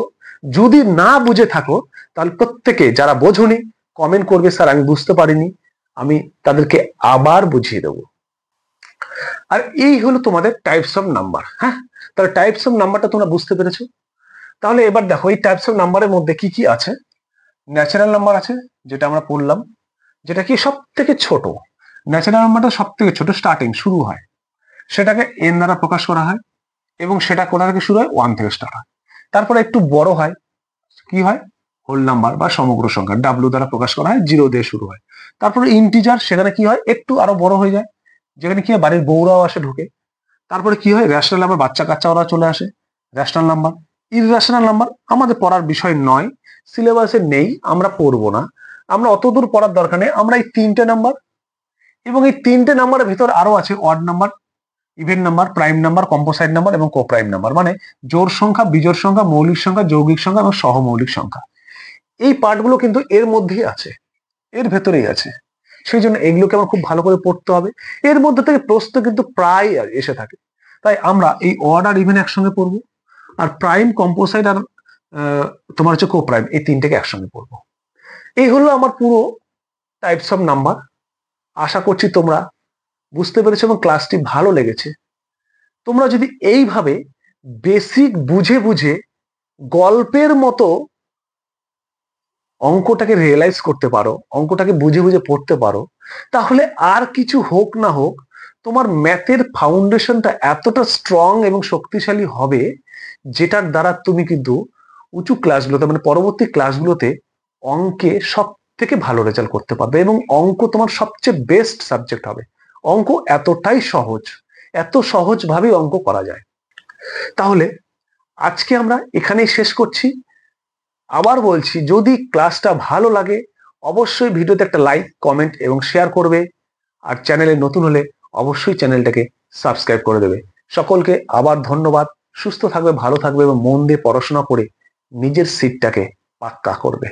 যদি না বুঝে থাকো তাহলে প্রত্যেকে যারা বোঝোনি কমেন্ট করবে, স্যার আমি বুঝতে পারিনি, আমি তাদেরকে আবার বুঝিয়ে দেবো। আর এই হলো তোমাদের টাইপস অফ নাম্বার। হ্যাঁ, তাহলে টাইপস অফ নাম্বারটা তোমরা বুঝতে পেরেছো। তাহলে এবার দেখো এই টাইপস অফ নাম্বারের মধ্যে কি কি আছে। ন্যাচারাল নাম্বার আছে, যেটা আমরা পড়লাম, যেটা কি সব থেকে ছোট। ন্যাচারাল নাম্বারটা সব থেকে ছোট, স্টার্টিং শুরু হয়, সেটাকে এন দ্বারা প্রকাশ করা হয় এবং সেটা কোথা থেকে শুরু হয়, 1 থেকে স্টার্ট হয়। তারপরে একটু বড় হয়, কি হয়, হোল নাম্বার বা সমগ্র সংখ্যা, ডাব্লিউ দ্বারা প্রকাশ করা হয়, 0 দিয়ে শুরু হয়। তারপরে ইন্টিজার, সেখানে কি হয়, একটু আরো বড় হয়ে যায়, যেখানে কি হয় বাড়ির বউরাও আসে ঢুকে। তারপরে কি হয়, রেশনাল নাম্বার, বাচ্চা কাচ্চা ওরা চলে আসে, রেশনাল নাম্বার। ইররেশনাল নাম্বার আমাদের পড়ার বিষয় নয়, সিলেবাসে নেই, আমরা পড়বো না, আমরা অতদূর পড়ার দরকার নেই। আমরা এই 3টে নাম্বার এবং এই 3টে নাম্বারের ভিতর আরো আছে odd number, even number, prime number, কম্পোসাইট number এবং কোপ্রাইম নাম্বার, মানে জোড় সংখ্যা, বিজোড় সংখ্যা, মৌলিক সংখ্যা, যৌগিক সংখ্যা এবং সহমৌলিক সংখ্যা। এই পার্টগুলো কিন্তু এর মধ্যেই আছে, এর ভেতরেই আছে। সেই জন্য এগুলোকে আমার খুব ভালো করে পড়তে হবে। এর মধ্যে থেকে প্রশ্ন কিন্তু প্রায় এসে থাকে, তাই আমরা এই অড আর ইভেন একসঙ্গে পড়বো, আর প্রাইম, কম্পোসাইট আর তোমার হচ্ছে কোপ্রাইম, এই 3টেকে একসঙ্গে পড়বো। এই হলো আমার পুরো টাইপস অফ নাম্বার। আশা করছি তোমরা বুঝতে পেরেছো এবং ক্লাসটি ভালো লেগেছে। তোমরা যদি এইভাবে বেসিক বুঝে বুঝে গল্পের মতো অঙ্কটাকে রিয়েলাইজ করতে পারো, অঙ্কটাকে বুঝে বুঝে পড়তে পারো, তাহলে আর কিছু হোক না হোক তোমার ম্যাথের ফাউন্ডেশনটা এতটা স্ট্রং এবং শক্তিশালী হবে, যেটার দ্বারা তুমি কিন্তু উঁচু ক্লাসগুলোতে, মানে পরবর্তী ক্লাসগুলোতে অঙ্কে সব থেকে ভালো রেজাল্ট করতে পারবে এবং অঙ্ক তোমার সবচেয়ে বেস্ট সাবজেক্ট হবে। অঙ্ক এতটাই সহজ, এত সহজভাবেই অঙ্ক করা যায়। তাহলে আজকে আমরা এখানেই শেষ করছি। আবার বলছি, যদি ক্লাসটা ভালো লাগে অবশ্যই ভিডিওতে একটা লাইক, কমেন্ট এবং শেয়ার করবে, আর চ্যানেলে নতুন হলে অবশ্যই চ্যানেলটাকে সাবস্ক্রাইব করে দেবে। সকলকে আবার ধন্যবাদ। সুস্থ থাকবে, ভালো থাকবে এবং মন দিয়ে পড়াশোনা করে নিজের সিটটাকে পাক্কা করবে।